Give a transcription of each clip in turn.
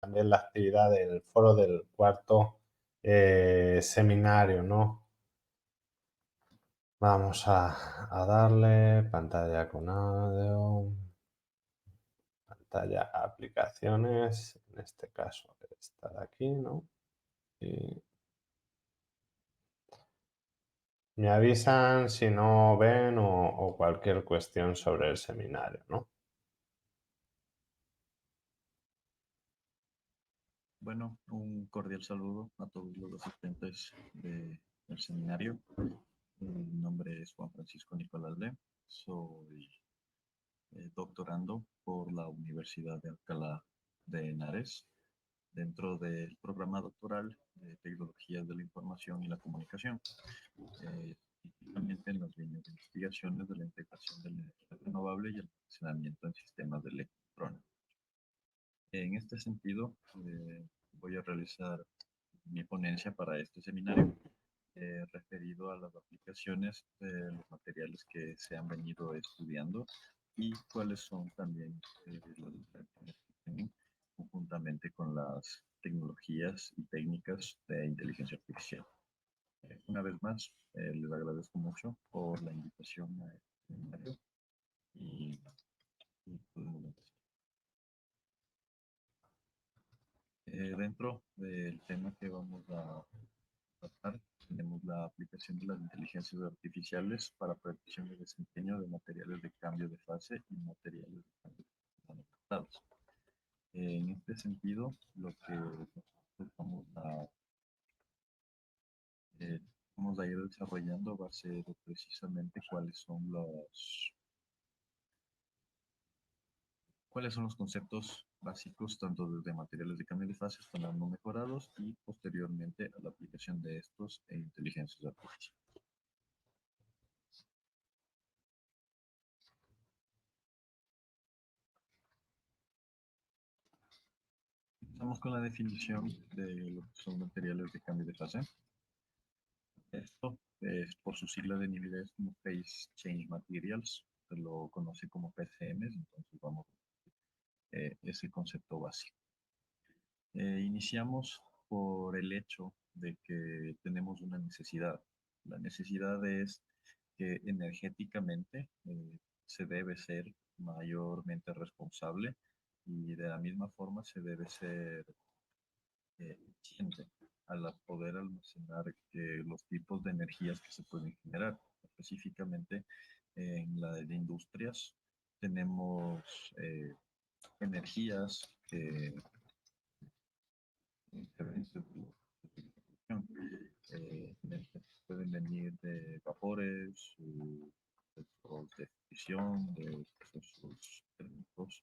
también la actividad del foro del cuarto seminario, ¿no? Vamos a darle pantalla con audio, pantalla aplicaciones, en este caso esta de aquí, ¿no? Y me avisan si no ven o cualquier cuestión sobre el seminario, ¿no? Bueno, un cordial saludo a todos los asistentes del seminario. Mi nombre es Juan Francisco Nicolás Le. Soy doctorando por la Universidad de Alcalá de Henares dentro del programa doctoral de Tecnologías de la Información y la Comunicación, específicamente en las líneas de investigaciones de la integración de la energía renovable y el almacenamiento en sistemas de electrónica. En este sentido, voy a realizar mi ponencia para este seminario referido a las aplicaciones de los materiales que se han venido estudiando y cuáles son también las diferencias que tienen conjuntamente con las tecnologías y técnicas de inteligencia artificial. Una vez más, les agradezco mucho por la invitación a este seminario y, y podemos empezar. Dentro del tema que vamos a tratar, tenemos la aplicación de las inteligencias artificiales para predicción y desempeño de materiales de cambio de fase y materiales de cambio de manufacturados. En este sentido, lo que nosotros eh, vamos a ir desarrollando va a ser precisamente cuáles son los conceptos básicos tanto desde materiales de cambio de fase hasta no mejorados y posteriormente a la aplicación de estos en inteligencias artificiales. Empezamos con la definición de lo que son materiales de cambio de fase. Esto es por su sigla de inglés como Phase Change Materials, se lo conoce como PCMs, entonces vamos a ese concepto básico. Iniciamos por el hecho de que tenemos una necesidad. La necesidad es que energéticamente se debe ser mayormente responsable y de la misma forma se debe ser eficiente al poder almacenar los tipos de energías que se pueden generar. Específicamente en la de industrias tenemos energías que pueden venir de vapores, procesos de fisión, de procesos térmicos.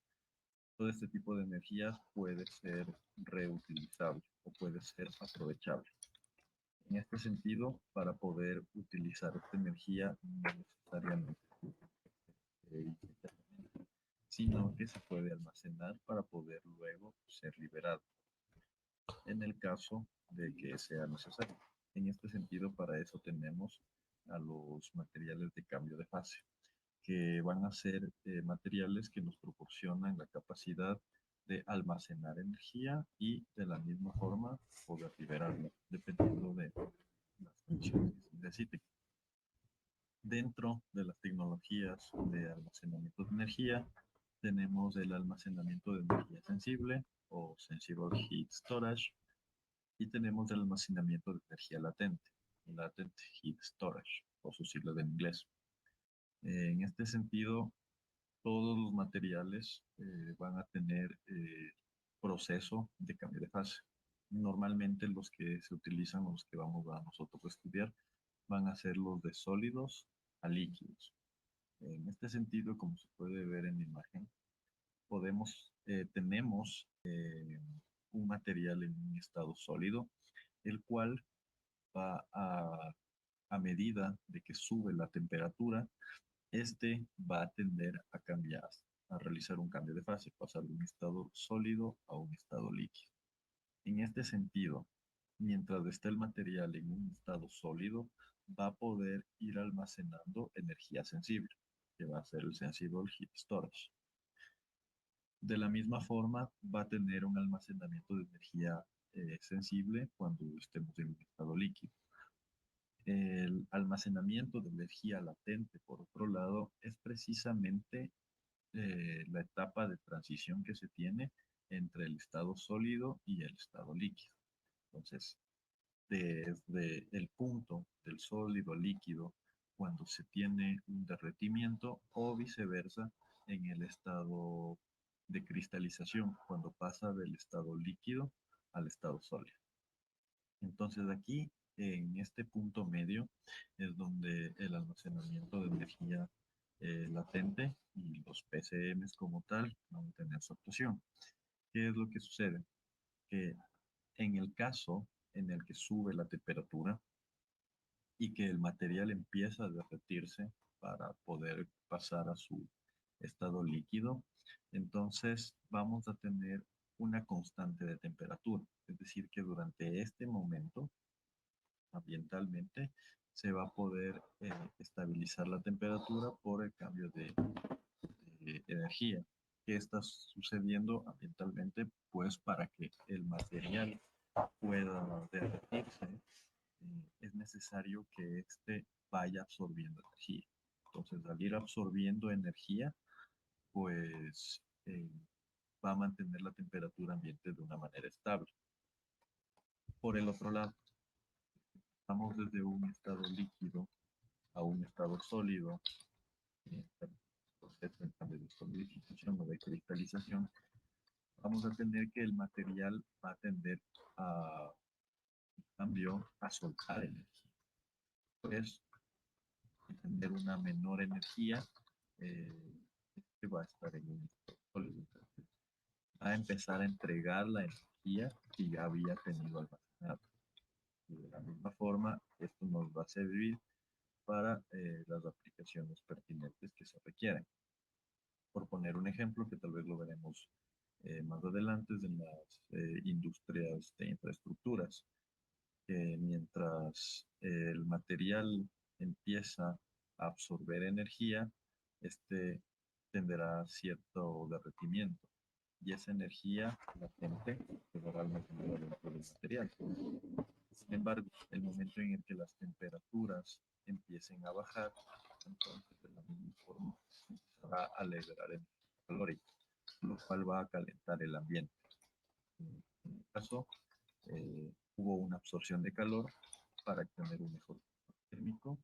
Todo este tipo de energía puede ser reutilizable o puede ser aprovechable. En este sentido, para poder utilizar esta energía, no necesariamente sino que se puede almacenar para poder luego ser liberado, en el caso de que sea necesario. En este sentido, para eso tenemos a los materiales de cambio de fase, que van a ser materiales que nos proporcionan la capacidad de almacenar energía y de la misma forma poder liberarla, dependiendo de las condiciones que se necesiten. Dentro de las tecnologías de almacenamiento de energía, tenemos el almacenamiento de energía sensible o Sensible Heat Storage y tenemos el almacenamiento de energía latente, Latent Heat Storage, por sus siglas en inglés. En este sentido, todos los materiales van a tener proceso de cambio de fase. Normalmente los que se utilizan, los que vamos a nosotros a estudiar, van a ser los de sólidos a líquidos. En este sentido, como se puede ver en la imagen, tenemos un material en un estado sólido, el cual va a medida de que sube la temperatura, este va a tender a cambiar, a realizar un cambio de fase, pasar de un estado sólido a un estado líquido. En este sentido, mientras esté el material en un estado sólido, va a poder ir almacenando energía sensible, que va a ser el Sensible Heat Storage. De la misma forma, va a tener un almacenamiento de energía sensible cuando estemos en un estado líquido. El almacenamiento de energía latente, por otro lado, es precisamente la etapa de transición que se tiene entre el estado sólido y el estado líquido. Entonces, desde el punto del sólido al líquido, cuando se tiene un derretimiento o viceversa en el estado de cristalización, cuando pasa del estado líquido al estado sólido. Entonces aquí, en este punto medio, es donde el almacenamiento de energía latente y los PCMs como tal van a tener su actuación. ¿Qué es lo que sucede? Que en el caso en el que sube la temperatura y que el material empieza a derretirse para poder pasar a su estado líquido, entonces vamos a tener una constante de temperatura. Es decir, que durante este momento, ambientalmente, se va a poder estabilizar la temperatura por el cambio de energía. ¿Qué está sucediendo ambientalmente? Pues para que el material pueda derretirse, es necesario que éste vaya absorbiendo energía. Entonces, al ir absorbiendo energía, pues va a mantener la temperatura ambiente de una manera estable. Por el otro lado, estamos desde un estado líquido a un estado sólido, el proceso en cambio de solidificación o de cristalización, vamos a tener que el material va a tender a cambio a soltar energía. Pues tener una menor energía, que va a estar en un estado sólido. Entonces, va a empezar a entregar la energía que ya había tenido almacenada. Y de la misma forma, esto nos va a servir para las aplicaciones pertinentes que se requieren. Por poner un ejemplo, que tal vez lo veremos más adelante, es en las industrias de infraestructuras, que mientras el material empieza a absorber energía, este tendrá cierto derretimiento y esa energía latente quedará almacenada dentro del material. Sin embargo, el momento en el que las temperaturas empiecen a bajar, entonces de la misma forma empezará a liberar energía calórica, lo cual va a calentar el ambiente. En este caso, hubo una absorción de calor para obtener un mejor térmico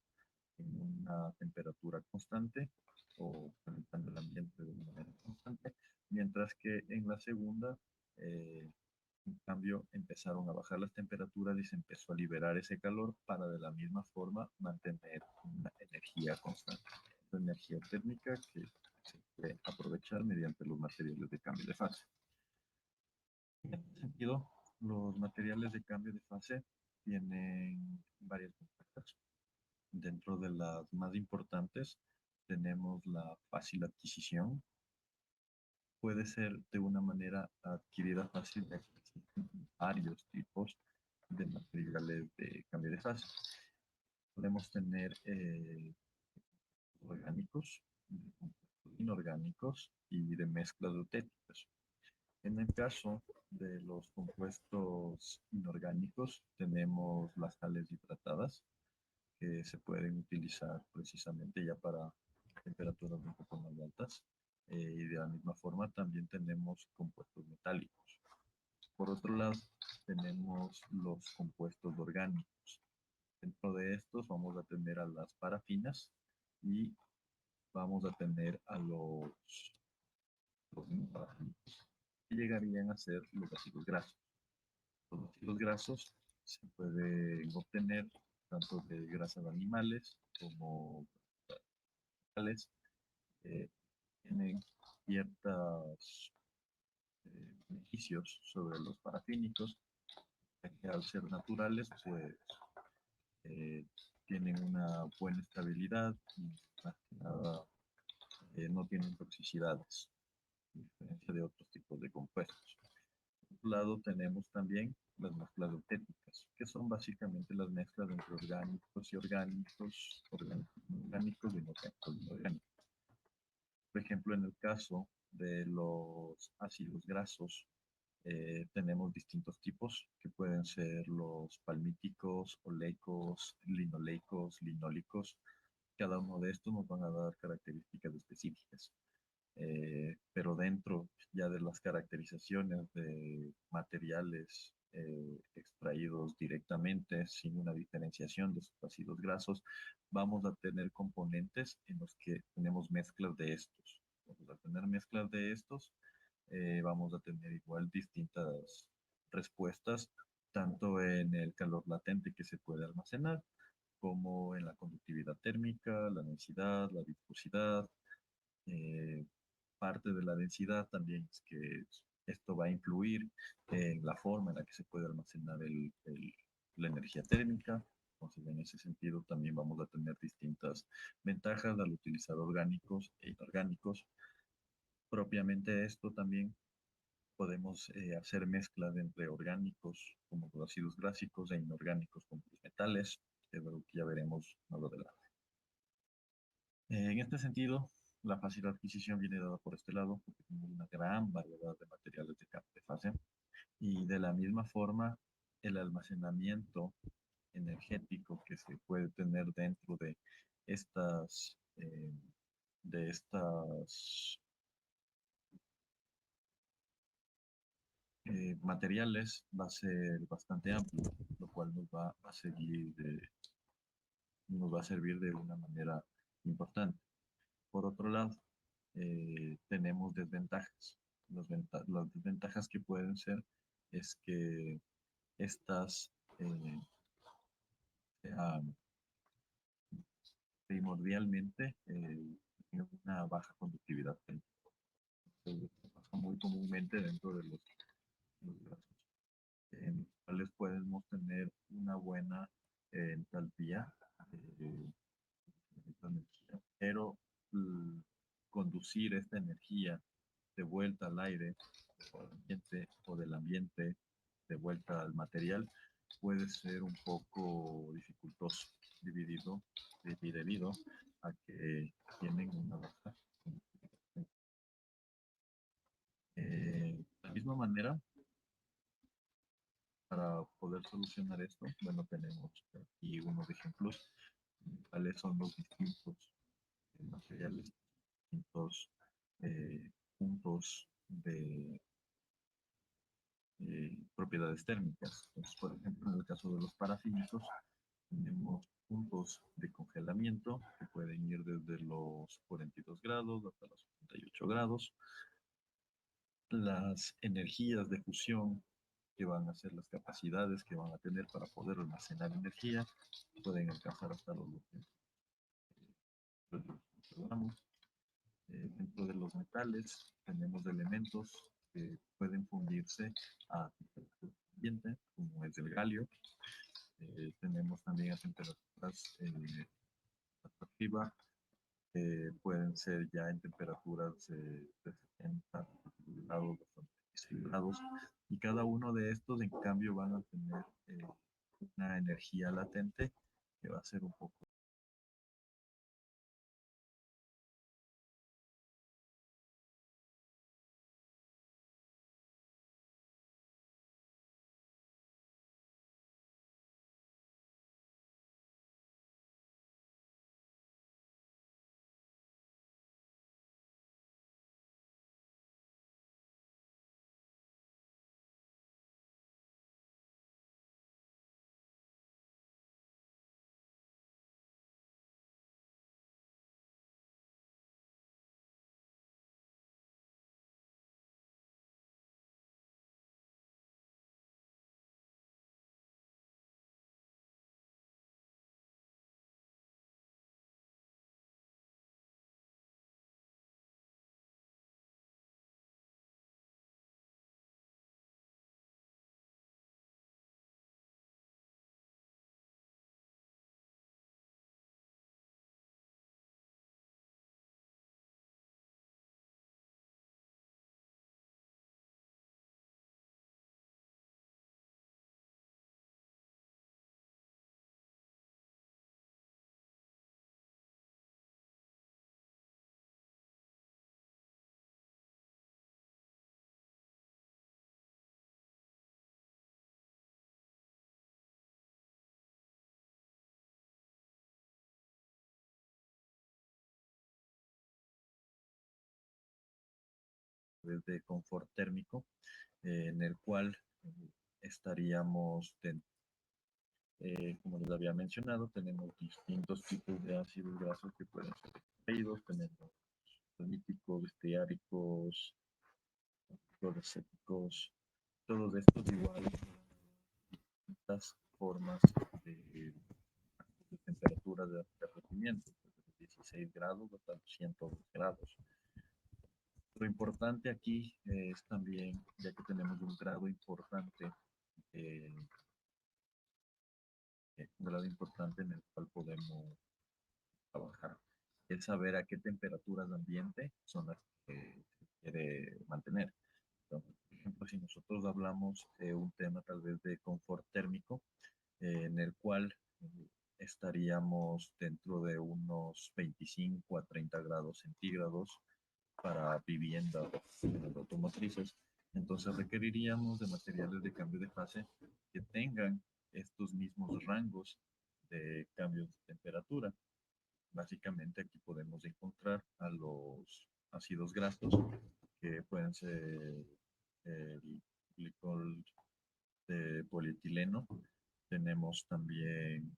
en una temperatura constante o calentando el ambiente de una manera constante, mientras que en la segunda, en cambio, empezaron a bajar las temperaturas y se empezó a liberar ese calor para de la misma forma mantener una energía constante, una energía térmica que se puede aprovechar mediante los materiales de cambio de fase. En este sentido, los materiales de cambio de fase tienen varias ventajas. Dentro de las más importantes tenemos la fácil adquisición. Puede ser de una manera adquirida fácil, ya que existen varios tipos de materiales de cambio de fase. Podemos tener orgánicos, inorgánicos y de mezclas eutéticas. En el caso de los compuestos inorgánicos, tenemos las sales hidratadas, que se pueden utilizar precisamente ya para temperaturas un poco más altas. Y de la misma forma también tenemos compuestos metálicos. Por otro lado, tenemos los compuestos orgánicos. Dentro de estos vamos a tener a las parafinas y vamos a tener a los parafinos, que llegarían a ser los ácidos grasos. Los ácidos grasos se pueden obtener tanto de grasas animales como vegetales. eh, Tienen ciertos beneficios sobre los parafínicos, ya que al ser naturales, pues eh, tienen una buena estabilidad y más que nada no tienen toxicidades, a diferencia de otros tipos de compuestos. Por otro lado, tenemos también las mezclas eutéticas, que son básicamente las mezclas entre orgánicos y orgánicos, orgánicos y no orgánicos. Por ejemplo, en el caso de los ácidos grasos, tenemos distintos tipos que pueden ser los palmíticos, oleicos, linoleicos, linólicos. Cada uno de estos nos van a dar características específicas. Pero dentro ya de las caracterizaciones de materiales extraídos directamente, sin una diferenciación de sus ácidos grasos, vamos a tener componentes en los que tenemos mezclas de estos. Vamos a tener mezclas de estos, vamos a tener igual distintas respuestas, tanto en el calor latente que se puede almacenar, como en la conductividad térmica, la densidad, la viscosidad. eh, Parte de la densidad también es que esto va a influir en la forma en la que se puede almacenar la energía térmica. Entonces, en ese sentido, también vamos a tener distintas ventajas al utilizar orgánicos e inorgánicos. Propiamente esto también podemos hacer mezclas entre orgánicos como los ácidos grásicos e inorgánicos como los metales, que es algo que ya veremos más adelante. En este sentido, la fácil adquisición viene dada por este lado, porque tenemos una gran variedad de materiales de capa de fase, y de la misma forma, el almacenamiento energético que se puede tener dentro de estas materiales va a ser bastante amplio, lo cual nos va a servir de una manera importante. Por otro lado, tenemos desventajas. Las desventajas que pueden ser es que estas sean primordialmente tienen una baja conductividad. Entonces, pasa muy comúnmente dentro de los gases, en los cuales podemos tener una buena entalpía de esta energía, pero conducir esta energía de vuelta al aire o del ambiente de vuelta al material puede ser un poco dificultoso dividido, debido a que tienen una baja. De la misma manera, para poder solucionar esto, bueno, tenemos aquí unos ejemplos, cuáles son los distintos materiales, distintos puntos de propiedades térmicas. Entonces, por ejemplo, en el caso de los parafínicos, tenemos puntos de congelamiento que pueden ir desde los 42 grados hasta los 78 grados. Las energías de fusión que van a ser las capacidades que van a tener para poder almacenar energía pueden alcanzar hasta los 200 gramos. Dentro de los metales tenemos elementos que pueden fundirse a temperatura ambiente, como es el galio. Tenemos también a temperaturas arriba, pueden ser ya en temperaturas de 70 grados, 86 grados, y cada uno de estos en cambio van a tener una energía latente que va a ser un poco de confort térmico, en el cual estaríamos, como les había mencionado, tenemos distintos tipos de ácidos grasos que pueden ser extraídos, tenemos políticos, esteáricos, cloracéticos, todos estos igual, distintas formas de temperatura de derretimiento, desde 16 grados hasta 102 grados. Lo importante aquí es también, ya que tenemos eh, un grado importante en el cual podemos trabajar, es saber a qué temperaturas de ambiente son las que se quiere mantener. Entonces, por ejemplo, si nosotros hablamos de un tema tal vez de confort térmico, en el cual estaríamos dentro de unos 25 a 30 grados centígrados para viviendas automotrices. Entonces requeriríamos de materiales de cambio de fase que tengan estos mismos rangos de cambios de temperatura. Básicamente aquí podemos encontrar a los ácidos grasos que pueden ser el glicol de polietileno. Tenemos también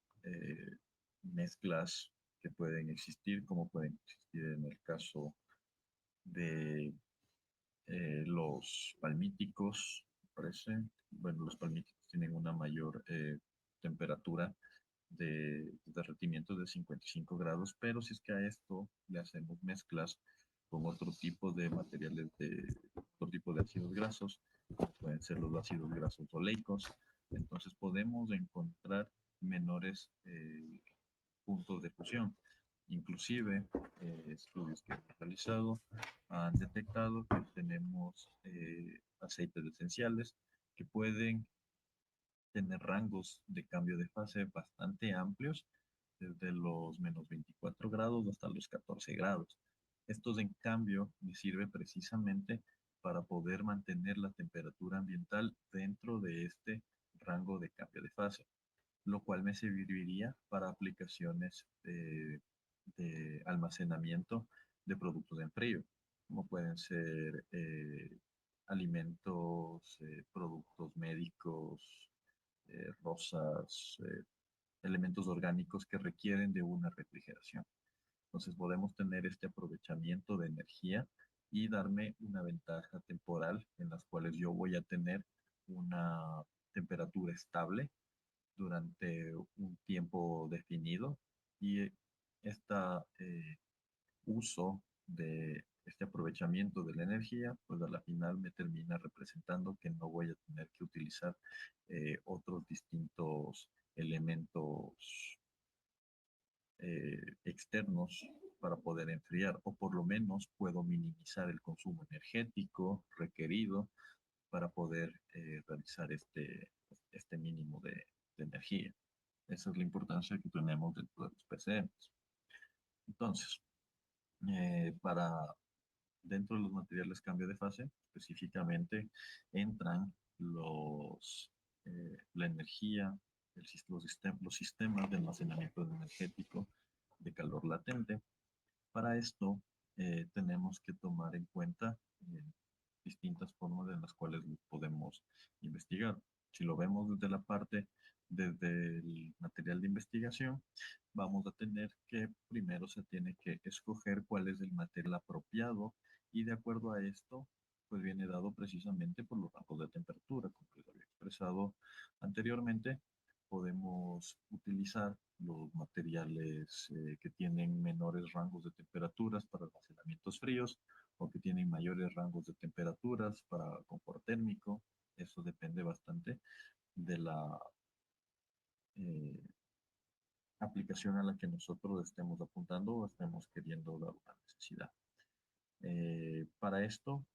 mezclas que pueden existir, como pueden existir en el caso de los palmíticos, parece. Bueno, los palmíticos tienen una mayor temperatura de derretimiento de 55 grados, pero si es que a esto le hacemos mezclas con otro tipo de materiales, otro tipo de ácidos grasos, como pueden ser los ácidos grasos oleicos, entonces podemos encontrar menores puntos de fusión. Inclusive, estudios que hemos realizado han detectado que tenemos aceites esenciales que pueden tener rangos de cambio de fase bastante amplios, desde los menos 24 grados hasta los 14 grados. Estos, en cambio, me sirve precisamente para poder mantener la temperatura ambiental dentro de este rango de cambio de fase, lo cual me serviría para aplicaciones de almacenamiento de productos en frío, como pueden ser alimentos, productos médicos, rosas, elementos orgánicos que requieren de una refrigeración. Entonces podemos tener este aprovechamiento de energía y darme una ventaja temporal en las cuales yo voy a tener una temperatura estable durante un tiempo definido, y este uso de este aprovechamiento de la energía, pues a la final me termina representando que no voy a tener que utilizar otros distintos elementos externos para poder enfriar, o por lo menos puedo minimizar el consumo energético requerido para poder realizar este mínimo de energía. Esa es la importancia que tenemos dentro de los PCMs. Entonces, para dentro de los materiales cambio de fase, específicamente entran la energía, los sistemas de almacenamiento energético de calor latente. Para esto, tenemos que tomar en cuenta distintas formas en las cuales podemos investigar. Si lo vemos desde el material de investigación, vamos a tener que primero se tiene que escoger cuál es el material apropiado, y de acuerdo a esto, pues viene dado precisamente por los rangos de temperatura, como les había expresado anteriormente. Podemos utilizar los materiales que tienen menores rangos de temperaturas para almacenamientos fríos, o que tienen mayores rangos de temperaturas para confort térmico. Eso depende bastante de la eh, aplicación a la que nosotros estemos apuntando o estemos queriendo dar una necesidad. Para esto,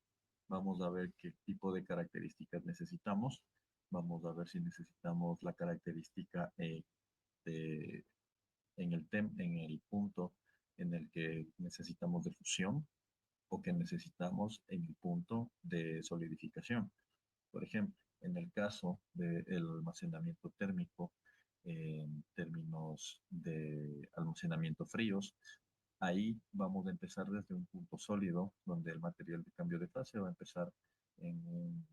vamos a ver qué tipo de características necesitamos. Vamos a ver si necesitamos la característica de, en el punto en el que necesitamos de fusión, o que necesitamos en el punto de solidificación. Por ejemplo, en el caso del almacenamiento térmico, en términos de almacenamiento fríos, Ahí vamos a empezar desde un punto sólido, donde el material de cambio de fase va a empezar en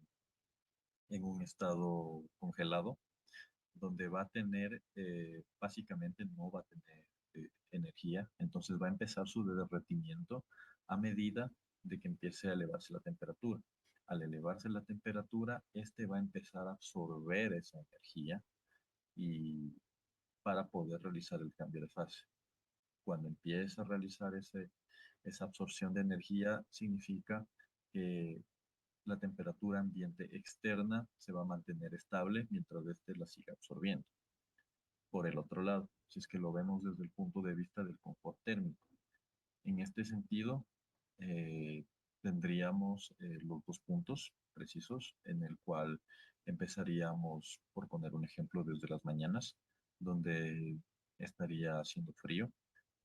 un estado congelado, donde va a tener, básicamente no va a tener energía, entonces va a empezar su derretimiento a medida de que empiece a elevarse la temperatura. Al elevarse la temperatura, este va a empezar a absorber esa energía y para poder realizar el cambio de fase. Cuando empieza a realizar esa absorción de energía, significa que la temperatura ambiente externa se va a mantener estable mientras éste la siga absorbiendo. Por el otro lado, si es que lo vemos desde el punto de vista del confort térmico, en este sentido, eh, tendríamos los dos puntos precisos en el cual empezaríamos, por poner un ejemplo, desde las mañanas, donde estaría haciendo frío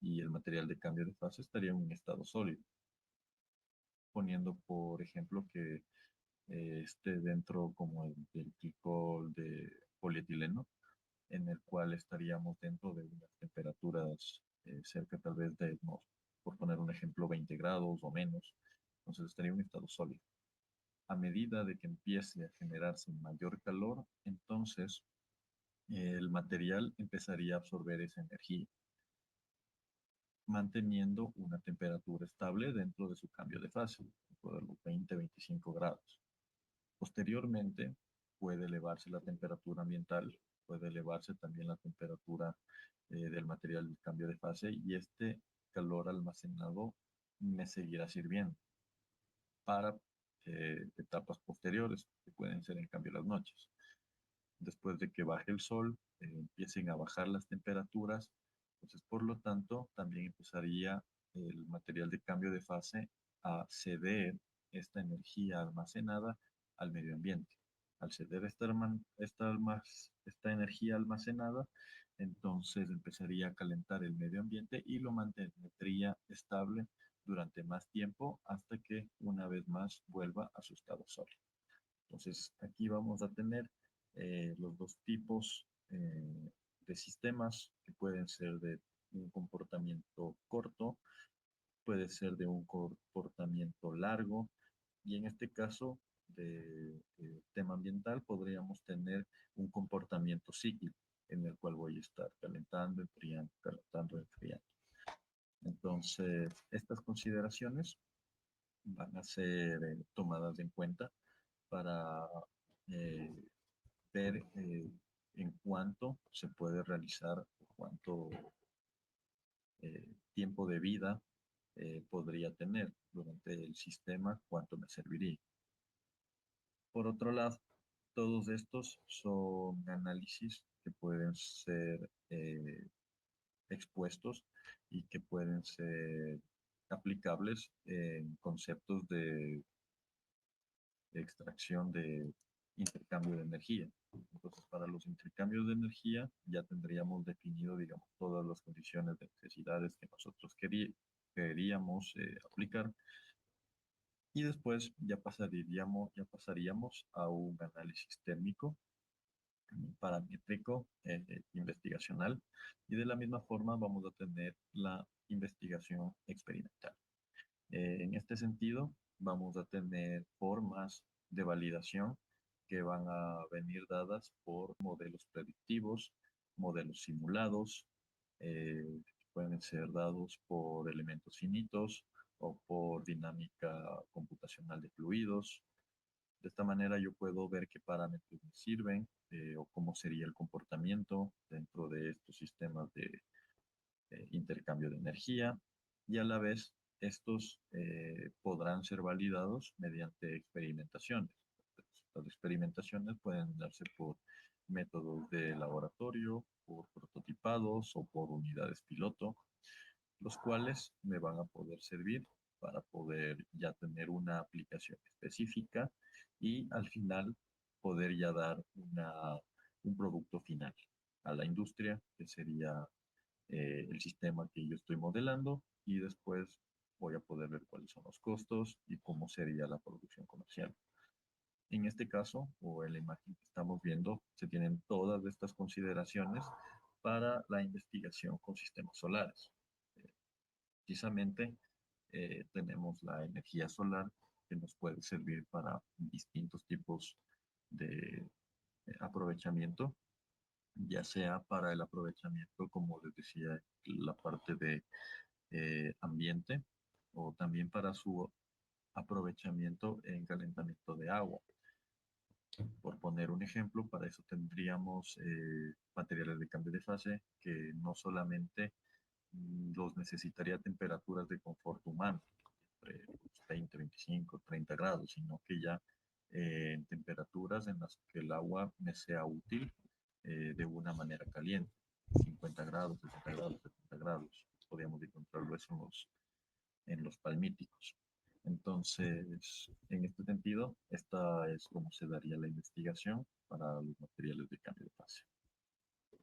y el material de cambio de fase estaría en un estado sólido, poniendo por ejemplo que esté dentro como el glicol de polietileno, en el cual estaríamos dentro de unas temperaturas cerca tal vez de, no, por poner un ejemplo, 20 grados o menos. Entonces estaría en un estado sólido. A medida de que empiece a generarse mayor calor, entonces el material empezaría a absorber esa energía, manteniendo una temperatura estable dentro de su cambio de fase, dentro de los 20-25 grados. Posteriormente, puede elevarse la temperatura ambiental, puede elevarse también la temperatura del material de cambio de fase y este calor almacenado me seguirá sirviendo para etapas posteriores, que pueden ser en cambio las noches. Después de que baje el sol, empiecen a bajar las temperaturas, entonces por lo tanto también empezaría el material de cambio de fase a ceder esta energía almacenada al medio ambiente. Al ceder esta energía almacenada, entonces empezaría a calentar el medio ambiente y lo mantendría estable durante más tiempo hasta que una vez más vuelva a su estado sólido. Entonces aquí vamos a tener los dos tipos de sistemas que pueden ser de un comportamiento corto, puede ser de un comportamiento largo y en este caso de tema ambiental podríamos tener un comportamiento cíclico en el cual voy a estar calentando, enfriando, calentando, enfriando. Entonces, estas consideraciones van a ser tomadas en cuenta para eh, ver en cuánto se puede realizar, cuánto tiempo de vida podría tener durante el sistema, cuánto me serviría. Por otro lado, todos estos son análisis que pueden ser expuestos y que pueden ser aplicables en conceptos de extracción de intercambio de energía. Entonces, para los intercambios de energía ya tendríamos definido, digamos, todas las condiciones de necesidades que nosotros queríamos aplicar y después ya pasaríamos a un análisis térmico, paramétrico, investigacional y de la misma forma vamos a tener la investigación experimental. En este sentido, vamos a tener formas de validación que van a venir dadas por modelos predictivos, modelos simulados, que pueden ser dados por elementos finitos o por dinámica computacional de fluidos. De esta manera yo puedo ver qué parámetros me sirven o cómo sería el comportamiento dentro de estos sistemas de intercambio de energía y a la vez estos podrán ser validados mediante experimentaciones. Las experimentaciones pueden darse por métodos de laboratorio, por prototipados o por unidades piloto, los cuales me van a poder servir para poder ya tener una aplicación específica y al final poder ya dar un producto final a la industria, que sería el sistema que yo estoy modelando y después voy a poder ver cuáles son los costos y cómo sería la producción comercial. En este caso, o en la imagen que estamos viendo, se tienen todas estas consideraciones para la investigación con sistemas solares. Precisamente tenemos la energía solar que nos puede servir para distintos tipos de aprovechamiento, ya sea para el aprovechamiento, como les decía, la parte de ambiente, o también para su aprovechamiento en calentamiento de agua. Por poner un ejemplo, para eso tendríamos materiales de cambio de fase que no solamente los necesitaría a temperaturas de confort humano, entre 20, 25, 30 grados, sino que ya en temperaturas en las que el agua me sea útil de una manera caliente, 50 grados, 60 grados, 70 grados. Podríamos encontrarlo eso en los palmíticos. Entonces, en este sentido, esta es como se daría la investigación para los materiales de cambio de fase.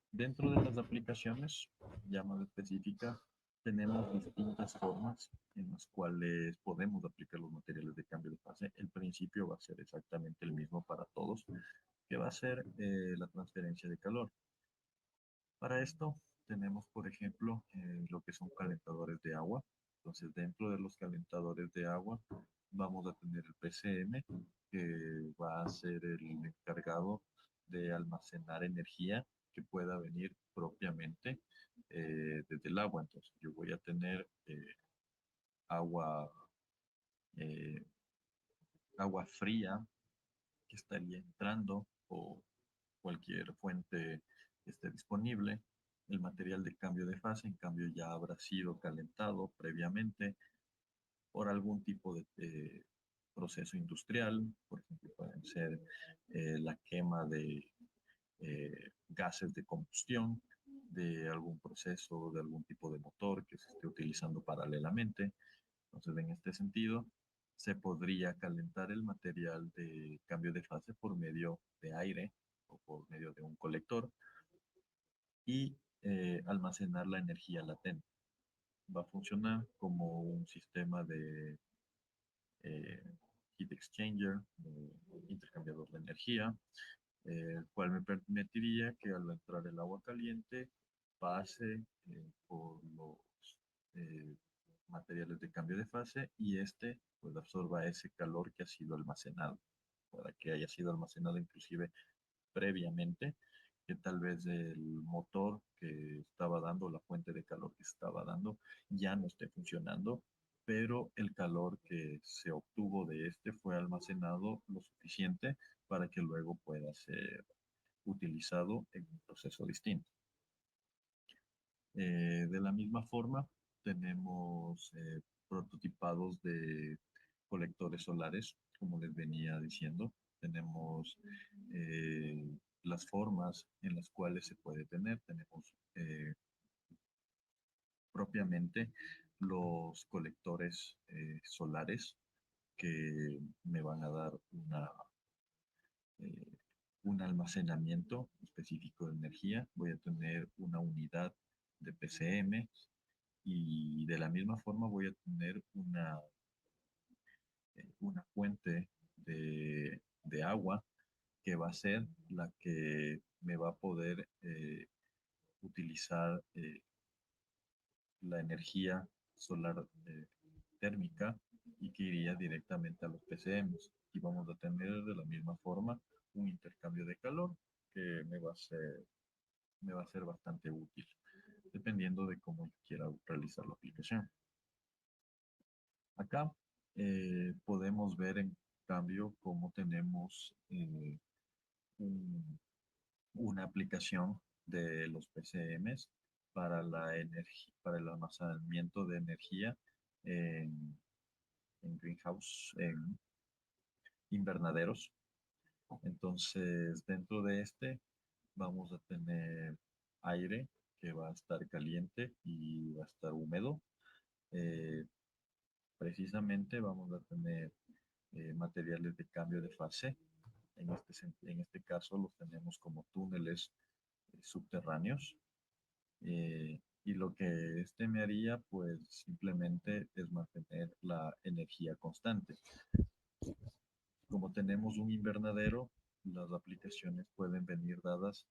Dentro de las aplicaciones, ya más específicas, tenemos distintas formas en las cuales podemos aplicar los materiales de cambio de fase. El principio va a ser exactamente el mismo para todos, que va a ser la transferencia de calor. Para esto tenemos, por ejemplo, lo que son calentadores de agua. Entonces, dentro de los calentadores de agua vamos a tener el PCM, que va a ser el encargado de almacenar energía que pueda venir propiamente desde el agua. Entonces, yo voy a tener agua, eh, agua fría que estaría entrando o cualquier fuente que esté disponible. El material de cambio de fase, en cambio, ya habrá sido calentado previamente por algún tipo de proceso industrial. Por ejemplo, pueden ser la quema de gases de combustión, de algún proceso, de algún tipo de motor que se esté utilizando paralelamente. Entonces, en este sentido, se podría calentar el material de cambio de fase por medio de aire o por medio de un colector y almacenar la energía latente. Va a funcionar como un sistema de eh, heat exchanger, intercambiador de energía, el cual me permitiría que al entrar el agua caliente pase por los eh, materiales de cambio de fase y este pues absorba ese calor que ha sido almacenado, para que haya sido almacenado inclusive previamente, que tal vez el motor que estaba dando, la fuente de calor que estaba dando, ya no esté funcionando, pero el calor que se obtuvo de este fue almacenado lo suficiente para que luego pueda ser utilizado en un proceso distinto. De la misma forma, tenemos prototipados de colectores solares, como les venía diciendo. Tenemos las formas en las cuales se puede tener. Tenemos propiamente los colectores solares que me van a dar eh, un almacenamiento específico de energía. Voy a tener una unidad de PCM y de la misma forma voy a tener una fuente de agua que va a ser la que me va a poder utilizar la energía solar térmica y que iría directamente a los PCMs. Y vamos a tener de la misma forma un intercambio de calor que me va a ser bastante útil, dependiendo de cómo yo quiera realizar la aplicación. Acá podemos ver en cambio cómo tenemos un- una aplicación de los PCMs para para el almacenamiento de energía en, en greenhouse, en invernaderos. Entonces, dentro de este vamos a tener aire que va a estar caliente y va a estar húmedo. Eh, Precisamente vamos a tener materiales de cambio de fase. En este caso los tenemos como túneles subterráneos. Y lo que este me haría, pues simplemente es mantener la energía constante. Como tenemos un invernadero, las aplicaciones pueden venir dadas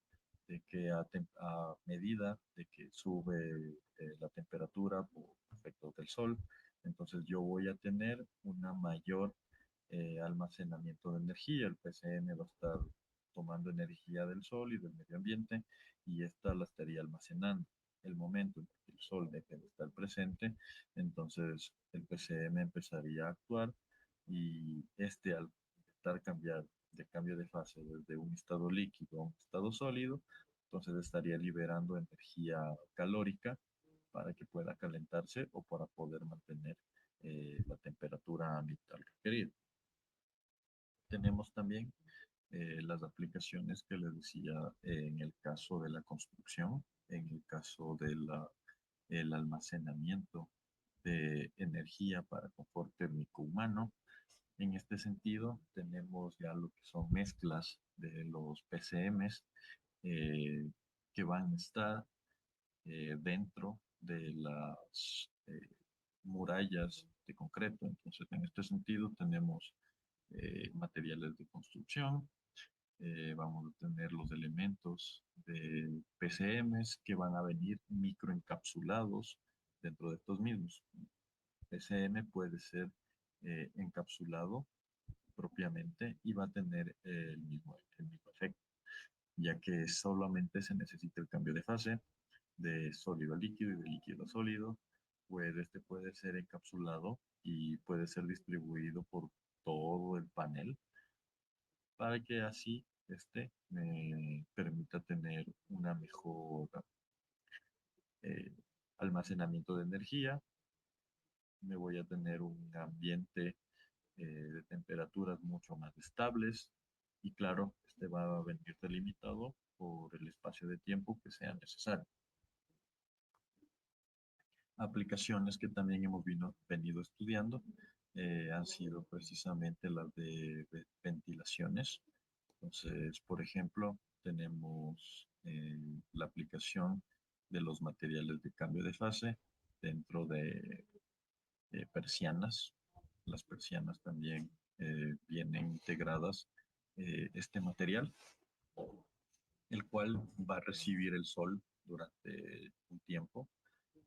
de que a medida de que sube la temperatura por efectos del sol. Entonces yo voy a tener una mayor almacenamiento de energía. El PCM va a estar tomando energía del sol y del medio ambiente y esta la estaría almacenando. El momento en que el sol deje de estar presente, entonces el PCM empezaría a actuar y este al intentar cambiar de cambio de fase desde un estado líquido a un estado sólido, entonces estaría liberando energía calórica para que pueda calentarse o para poder mantener la temperatura ambiental requerida. Tenemos también las aplicaciones que les decía en el caso de la construcción, en el caso del almacenamiento de energía para confort térmico humano. En este sentido, tenemos ya lo que son mezclas de los PCMs eh, que van a estar dentro de las murallas de concreto. Entonces, en este sentido, tenemos materiales de construcción, vamos a tener los elementos de PCMs que van a venir microencapsulados dentro de estos mismos. PCM puede ser encapsulado propiamente y va a tener el mismo efecto, ya que solamente se necesita el cambio de fase de sólido a líquido y de líquido a sólido, pues este puede ser encapsulado y puede ser distribuido por todo el panel para que así este me permita tener una mejor eh, almacenamiento de energía. Me voy a tener un ambiente de temperaturas mucho más estables y claro, este va a venir delimitado por el espacio de tiempo que sea necesario. Aplicaciones que también hemos venido estudiando han sido precisamente las de ventilaciones. Entonces, por ejemplo, tenemos la aplicación de los materiales de cambio de fase dentro de persianas. Las persianas también vienen integradas este material, el cual va a recibir el sol durante un tiempo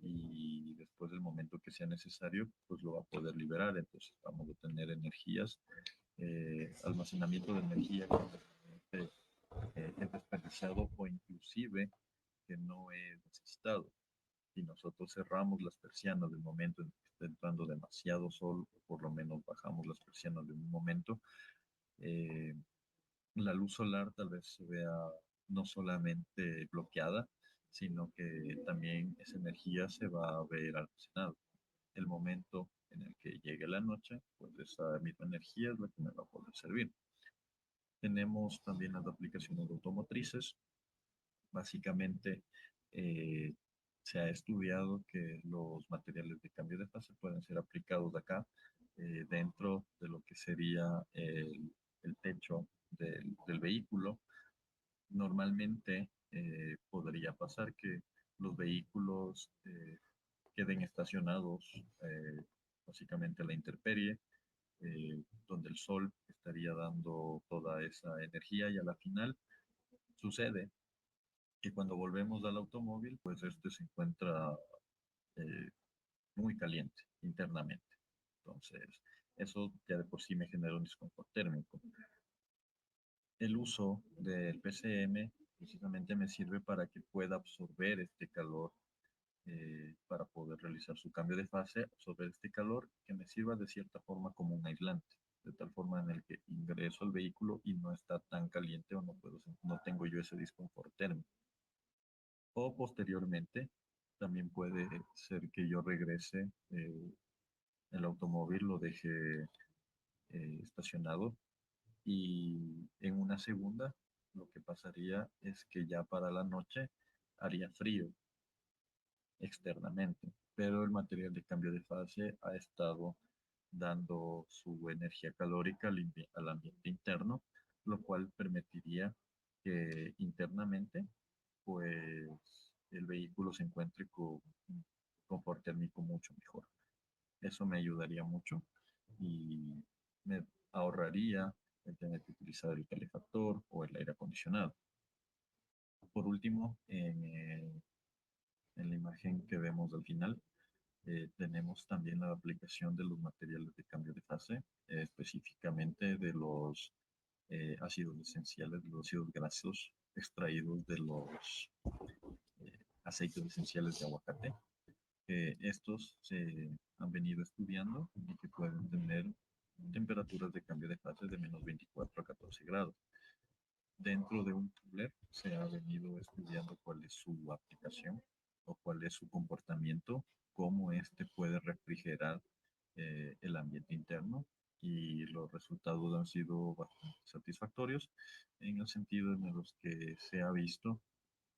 y después del momento que sea necesario, pues lo va a poder liberar. Entonces vamos a tener energías, almacenamiento de energía que es desperdiciado o inclusive que no es necesitado. Si nosotros cerramos las persianas del momento en que está entrando demasiado sol, o por lo menos bajamos las persianas de un momento, eh, la luz solar tal vez se vea no solamente bloqueada, sino que también esa energía se va a ver almacenada. El momento en el que llegue la noche, pues esa misma energía es la que me va a poder servir. Tenemos también las aplicaciones automotrices. Básicamente, eh, se ha estudiado que los materiales de cambio de fase pueden ser aplicados acá dentro de lo que sería el techo del vehículo. Normalmente podría pasar que los vehículos queden estacionados básicamente a la intemperie, donde el sol estaría dando toda esa energía y a la final sucede que cuando volvemos al automóvil, pues este se encuentra eh, muy caliente internamente. Entonces, eso ya de por sí me genera un desconfort térmico. El uso del PCM precisamente me sirve para que pueda absorber este calor para poder realizar su cambio de fase, absorber este calor que me sirva de cierta forma como un aislante, de tal forma en el que ingreso al vehículo y no está tan caliente o no tengo yo ese desconfort térmico. O posteriormente, también puede ser que yo regrese el automóvil, lo deje estacionado y en una segunda lo que pasaría es que ya para la noche haría frío externamente, pero el material de cambio de fase ha estado dando su energía calórica al ambiente interno, lo cual permitiría que internamente pues el vehículo se encuentre con un confort térmico mucho mejor. Eso me ayudaría mucho y me ahorraría el tener que utilizar el calefactor o el aire acondicionado. Por último, en la imagen que vemos al final, Tenemos también la aplicación de los materiales de cambio de fase, específicamente de los ácidos esenciales, de los ácidos grasos extraídos de los aceites esenciales de aguacate. Estos se han venido estudiando y que pueden tener temperaturas de cambio de fase de menos 24 a 14 grados. Dentro de un cooler se ha venido estudiando cuál es su aplicación o cuál es su comportamiento, cómo este puede refrigerar el ambiente interno, y los resultados han sido bastante satisfactorios en el sentido en los que se ha visto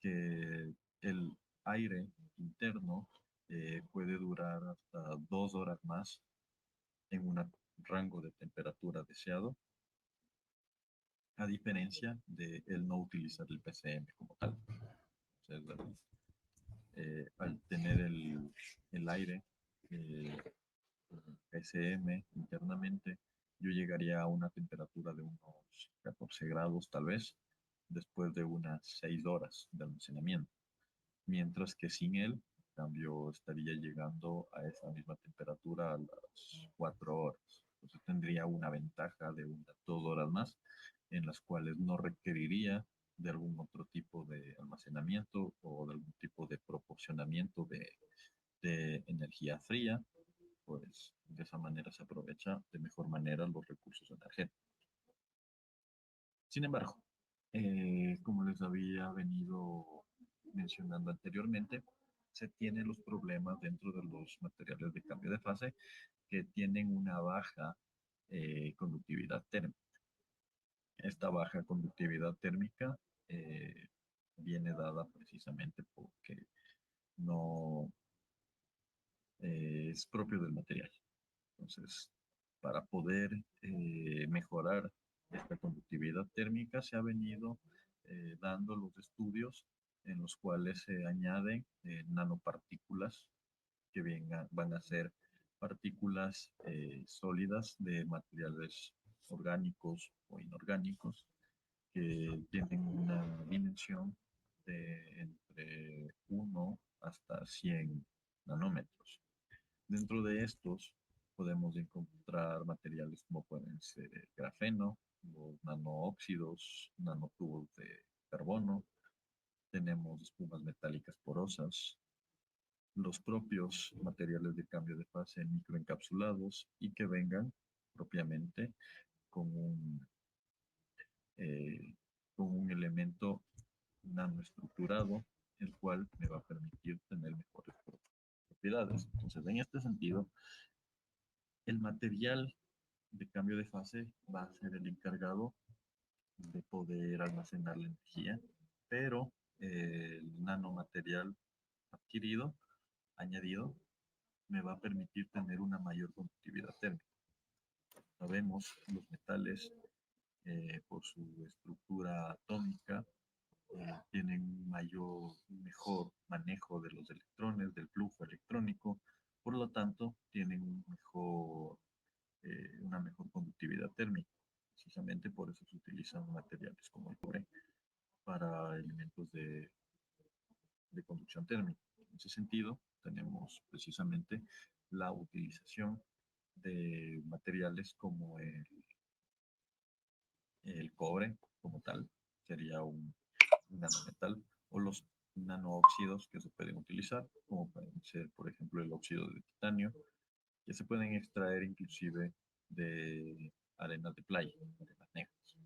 que el aire interno puede durar hasta 2 horas más en un rango de temperatura deseado, a diferencia de el no utilizar el PCM como tal. O sea, al tener el aire PCM internamente, yo llegaría a una temperatura de unos 14 grados tal vez, después de unas 6 horas de almacenamiento. Mientras que sin él, en cambio, estaría llegando a esa misma temperatura a las 4 horas. Entonces tendría una ventaja de unas 2 horas más, en las cuales no requeriría de algún otro tipo de almacenamiento o de algún tipo de proporcionamiento de energía fría. Pues de esa manera se aprovecha de mejor manera los recursos energéticos. Sin embargo, como les había venido mencionando anteriormente, se tienen los problemas dentro de los materiales de cambio de fase que tienen una baja conductividad térmica. Esta baja conductividad térmica eh, viene dada precisamente porque no es propio del material. Entonces, para poder mejorar esta conductividad térmica, se ha venido dando los estudios en los cuales se añaden nanopartículas que van a ser partículas sólidas de materiales orgánicos o inorgánicos que tienen una dimensión de entre 1 hasta 100 nanómetros. Dentro de estos podemos encontrar materiales como pueden ser el grafeno, los nanoóxidos, nanotubos de carbono, tenemos espumas metálicas porosas, los propios materiales de cambio de fase microencapsulados y que vengan propiamente con un, eh, con un elemento nanoestructurado, el cual me va a permitir tener mejores propiedades. Entonces, en este sentido, el material de cambio de fase va a ser el encargado de poder almacenar la energía, pero el nanomaterial adquirido, añadido, me va a permitir tener una mayor conductividad térmica. Sabemos los metales, por su estructura atómica, tienen un mejor manejo de los electrones, del flujo electrónico, por lo tanto, tienen una mejor conductividad térmica. Precisamente por eso se utilizan materiales como el cobre para elementos de conducción térmica. En ese sentido, tenemos precisamente la utilización de materiales como el cobre como tal, sería un nanometal, o los nanoóxidos que se pueden utilizar, como pueden ser, por ejemplo, el óxido de titanio, que se pueden extraer inclusive de arenas de playa, arenas negras.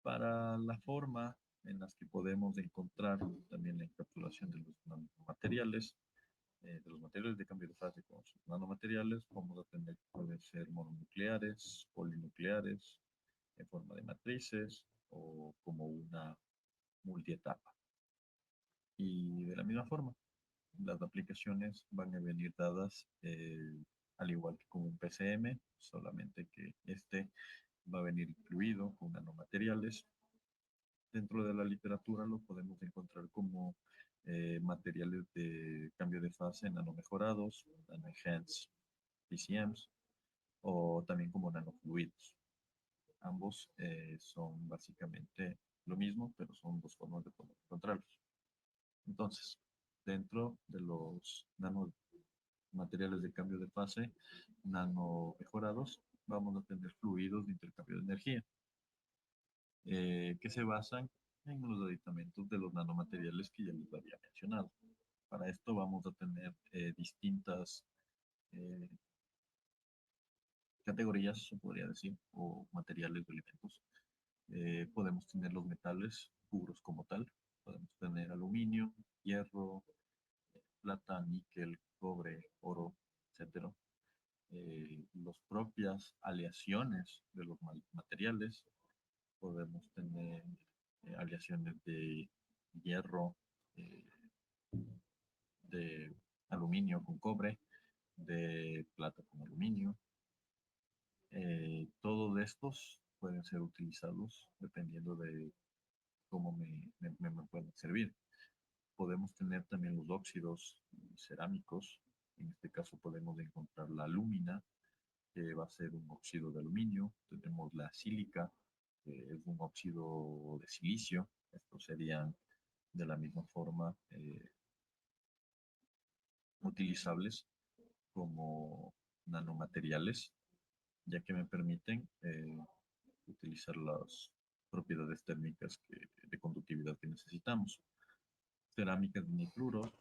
Para la forma en las que podemos encontrar también la encapsulación de los nanomateriales, de los materiales de cambio de fase con sus nanomateriales, vamos a tener que pueden ser mononucleares, polinucleares, en forma de matrices o como una multietapa. Y de la misma forma, las aplicaciones van a venir dadas al igual que con un PCM, solamente que este va a venir incluido con nanomateriales. Dentro de la literatura lo podemos encontrar como materiales de cambio de fase nanomejorados, nano-enhanced PCMs, o también como nanofluidos. Ambos son básicamente lo mismo, pero son dos formas de poder encontrarlos. Entonces, dentro de los nanomateriales de cambio de fase nano mejorados, vamos a tener fluidos de intercambio de energía, que se basan en los aditamentos de los nanomateriales que ya les había mencionado. Para esto vamos a tener distintas eh, categorías, se podría decir, o materiales o elementos. Podemos tener los metales puros como tal, podemos tener aluminio, hierro, plata, níquel, cobre, oro, etcétera. Las propias aleaciones de los materiales, podemos tener aleaciones de hierro, eh, de aluminio con cobre, de plata con aluminio. Todos estos pueden ser utilizados dependiendo de cómo me pueden servir. Podemos tener también los óxidos cerámicos. En este caso podemos encontrar la alúmina, que va a ser un óxido de aluminio. Tenemos la sílica, que es un óxido de silicio. Estos serían de la misma forma utilizables como nanomateriales, ya que me permiten utilizar las propiedades térmicas de conductividad que necesitamos. Cerámicas de nitruro,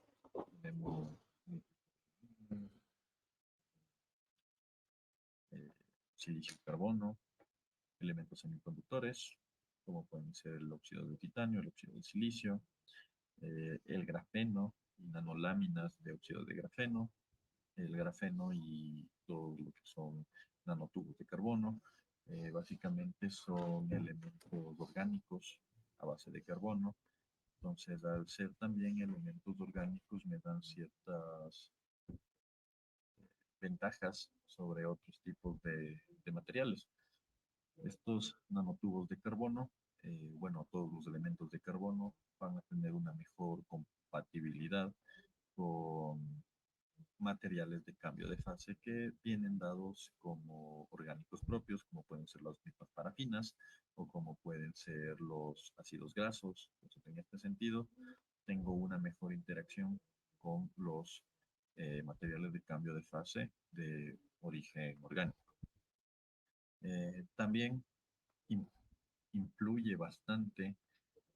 tenemos eh, silicio y carbono, elementos semiconductores, como pueden ser el óxido de titanio, el óxido de silicio, el grafeno y nanoláminas de óxido de grafeno, el grafeno y todo lo que son nanotubos de carbono. Básicamente son elementos orgánicos a base de carbono. Entonces, al ser también elementos orgánicos, me dan ciertas ventajas sobre otros tipos de materiales. Estos nanotubos de carbono, bueno, todos los elementos de carbono van a tener una mejor compatibilidad con materiales de cambio de fase que vienen dados como orgánicos propios, como pueden ser las mismas parafinas o como pueden ser los ácidos grasos. Entonces, en este sentido, tengo una mejor interacción con los materiales de cambio de fase de origen orgánico. También in, influye bastante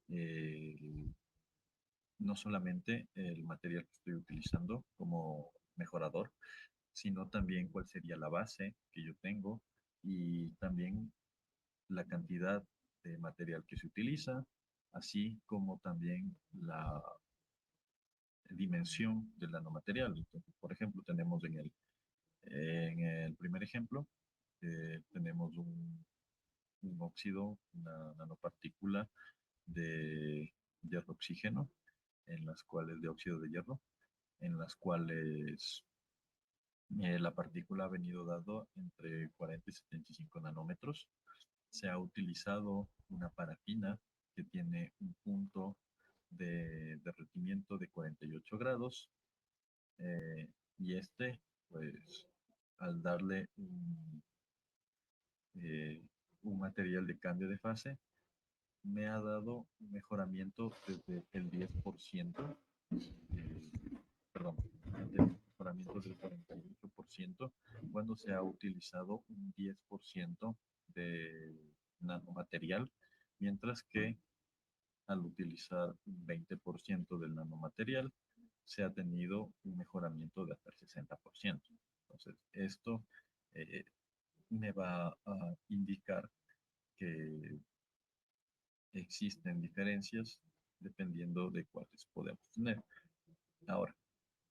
eh, no solamente el material que estoy utilizando como mejorador, sino también cuál sería la base que yo tengo y también la cantidad de material que se utiliza, así como también la dimensión del nanomaterial. Entonces, por ejemplo, tenemos en el primer ejemplo, tenemos un óxido, una nanopartícula de hierro oxígeno, en las cuales de óxido de hierro, en las cuales la partícula ha venido dado entre 40 y 75 nanómetros. Se ha utilizado una parafina que tiene un punto de derretimiento de 48 grados y pues, al darle un material de cambio de fase, me ha dado un mejoramiento desde el 10%, perdón, de mejoramiento del 48% cuando se ha utilizado un 10% de nanomaterial, mientras que al utilizar un 20% del nanomaterial se ha tenido un mejoramiento de hasta el 60%. Entonces, esto eh, me va a indicar que existen diferencias dependiendo de cuáles podemos tener. Ahora,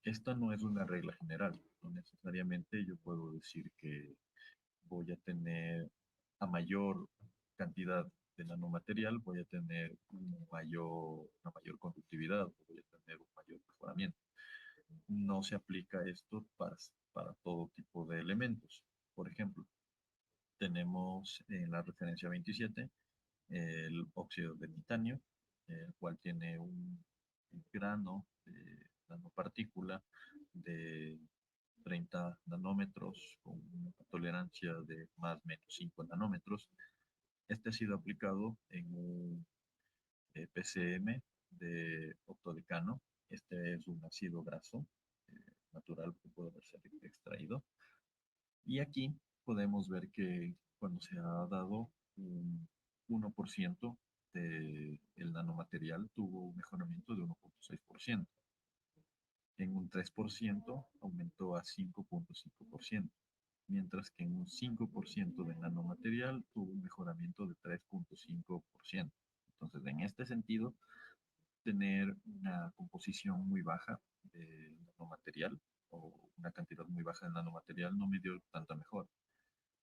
esta no es una regla general. No necesariamente yo puedo decir que voy a tener a mayor cantidad de nanomaterial, voy a tener una mayor conductividad, voy a tener un mayor mejoramiento. No se aplica esto para todo tipo de elementos. Por ejemplo, tenemos en la referencia 27 el óxido de titanio, el cual tiene un grano de nanopartícula de 30 nanómetros con una tolerancia de más o menos 5 nanómetros. Este ha sido aplicado en un PCM de octodecano, Este es un ácido graso natural que puede ser extraído. Y aquí podemos ver que cuando se ha dado un 1% del nanomaterial tuvo un mejoramiento de 1,6%. En un 3% aumentó a 5,5%, mientras que en un 5% de nanomaterial tuvo un mejoramiento de 3,5%. Entonces, en este sentido, tener una composición muy baja de nanomaterial o una cantidad muy baja de nanomaterial no me dio tanta mejora.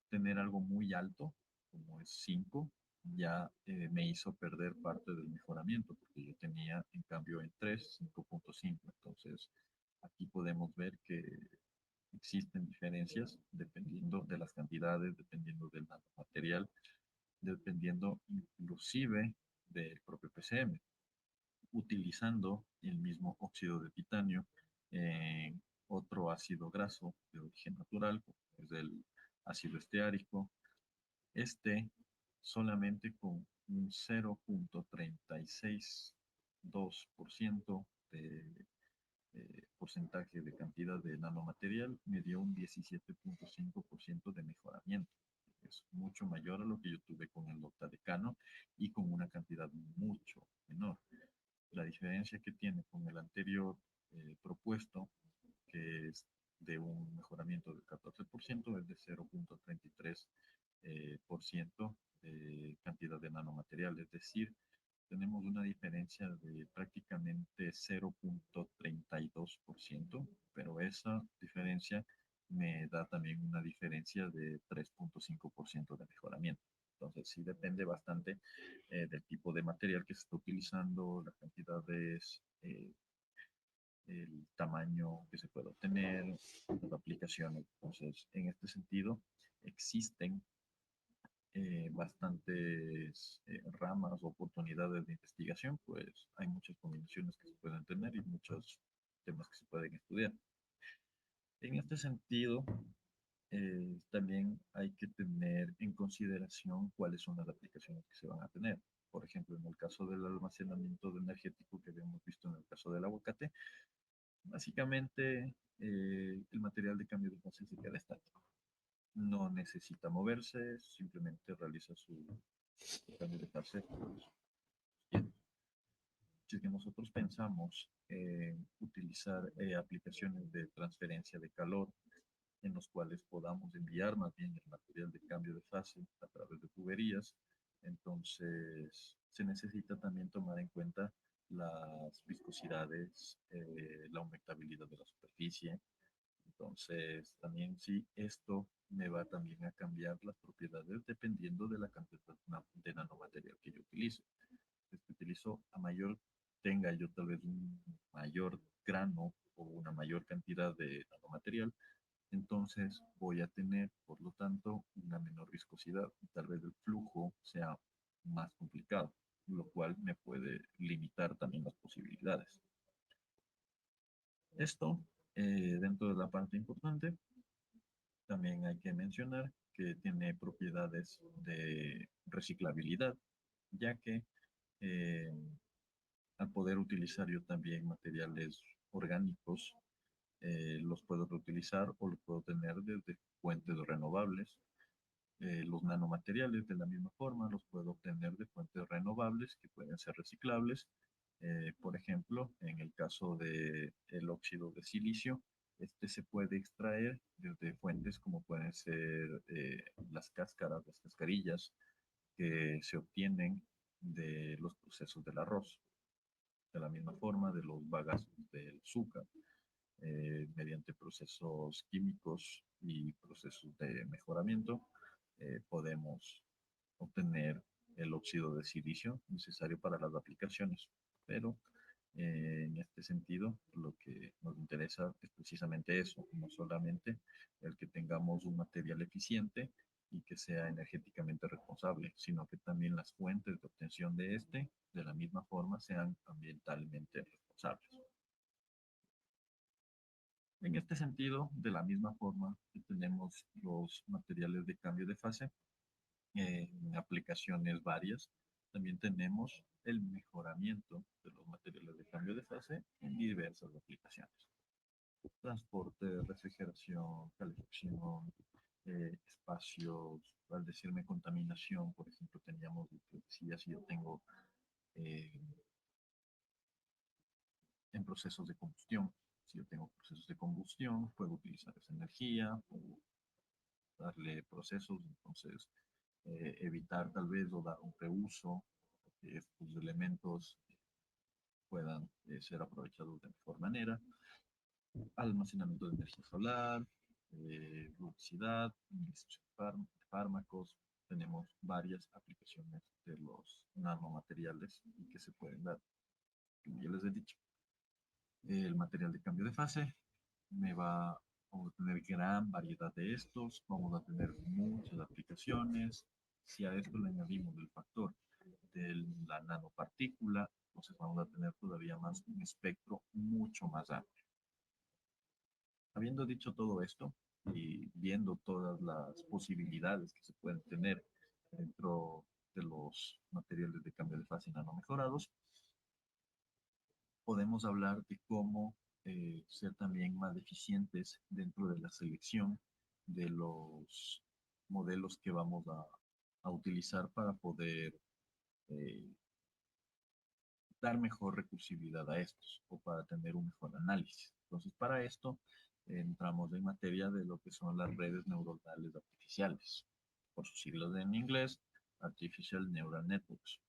Tener algo muy alto, como es 5, ya me hizo perder parte del mejoramiento, porque yo tenía en cambio en 3, 5,5. Entonces, aquí podemos ver que existen diferencias dependiendo de las cantidades, dependiendo del nanomaterial, dependiendo inclusive del propio PCM, utilizando el mismo óxido de titanio en otro ácido graso de origen natural, como es el ácido esteárico. Este solamente con un 0,362% de porcentaje de cantidad de nanomaterial me dio un 17,5% de mejoramiento. Es mucho mayor a lo que yo tuve con el octadecano y con una cantidad mucho menor. La diferencia que tiene con el anterior propuesto, que es de un mejoramiento del 14%, es de 0,33% de cantidad de nanomaterial. Es decir, tenemos una diferencia de prácticamente 0,32%, pero esa diferencia me da también una diferencia de 3,5% de mejoramiento. Entonces, sí depende bastante del tipo de material que se está utilizando, las cantidades, el tamaño que se puede obtener, las aplicaciones. Entonces, en este sentido, existen bastantes ramas o oportunidades de investigación, pues hay muchas combinaciones que se pueden tener y muchos temas que se pueden estudiar. En este sentido, también hay que tener en consideración cuáles son las aplicaciones que se van a tener. Por ejemplo, en el caso del almacenamiento de energético que habíamos visto en el caso del aguacate, básicamente el material de cambio de fase se queda estático. No necesita moverse, simplemente realiza su cambio de fase. Si es que nosotros pensamos utilizar aplicaciones de transferencia de calor en los cuales podamos enviar más bien el material de cambio de fase a través de tuberías, entonces se necesita también tomar en cuenta las viscosidades, la humectabilidad de la superficie. Entonces, también sí, esto me va también a cambiar las propiedades dependiendo de la cantidad de nanomaterial que yo utilice. Si utilizo a mayor, tenga yo tal vez un mayor grano o una mayor cantidad de nanomaterial, entonces voy a tener, por lo tanto, una menor viscosidad y tal vez el flujo sea más complicado, lo cual me puede limitar también las posibilidades. Esto, dentro de la parte importante, también hay que mencionar que tiene propiedades de reciclabilidad, ya que eh, al poder utilizar yo también materiales orgánicos, los puedo reutilizar o los puedo tener desde fuentes renovables. Los nanomateriales de la misma forma los puedo obtener de fuentes renovables que pueden ser reciclables. Por ejemplo, en el caso del óxido de silicio, este se puede extraer desde fuentes como pueden ser las cáscaras, las cascarillas que se obtienen de los procesos del arroz. De la misma forma, de los bagazos del azúcar, mediante procesos químicos y procesos de mejoramiento, podemos obtener el óxido de silicio necesario para las aplicaciones. Pero en este sentido, lo que nos interesa es precisamente eso, no solamente el que tengamos un material eficiente y que sea energéticamente responsable, sino que también las fuentes de obtención de este, de la misma forma, sean ambientalmente responsables. En este sentido, de la misma forma que tenemos los materiales de cambio de fase, en aplicaciones varias, también tenemos el mejoramiento de los materiales de cambio de fase en diversas aplicaciones. Transporte, refrigeración, calefacción, espacios, al decirme contaminación, por ejemplo, teníamos, decía, si yo tengo eh, en procesos de combustión, si yo tengo procesos de combustión, puedo utilizar esa energía, puedo darle procesos, entonces evitar tal vez o dar un reuso, que estos elementos puedan ser aprovechados de mejor manera. Almacenamiento de energía solar, publicidad, administración de fármacos. Tenemos varias aplicaciones de los nanomateriales que se pueden dar. Como ya les he dicho, el material de cambio de fase vamos a tener gran variedad de estos, vamos a tener muchas aplicaciones. Si a esto le añadimos el factor de la nanopartícula, entonces vamos a tener todavía más un espectro mucho más amplio. Habiendo dicho todo esto y viendo todas las posibilidades que se pueden tener dentro de los materiales de cambio de fase nanomejorados, podemos hablar de cómo ser también más eficientes dentro de la selección de los modelos que vamos a utilizar para poder eh, dar mejor recursividad a estos o para tener un mejor análisis. Entonces, para esto entramos en materia de lo que son las redes neuronales artificiales, por sus siglas en inglés, Artificial Neural Networks.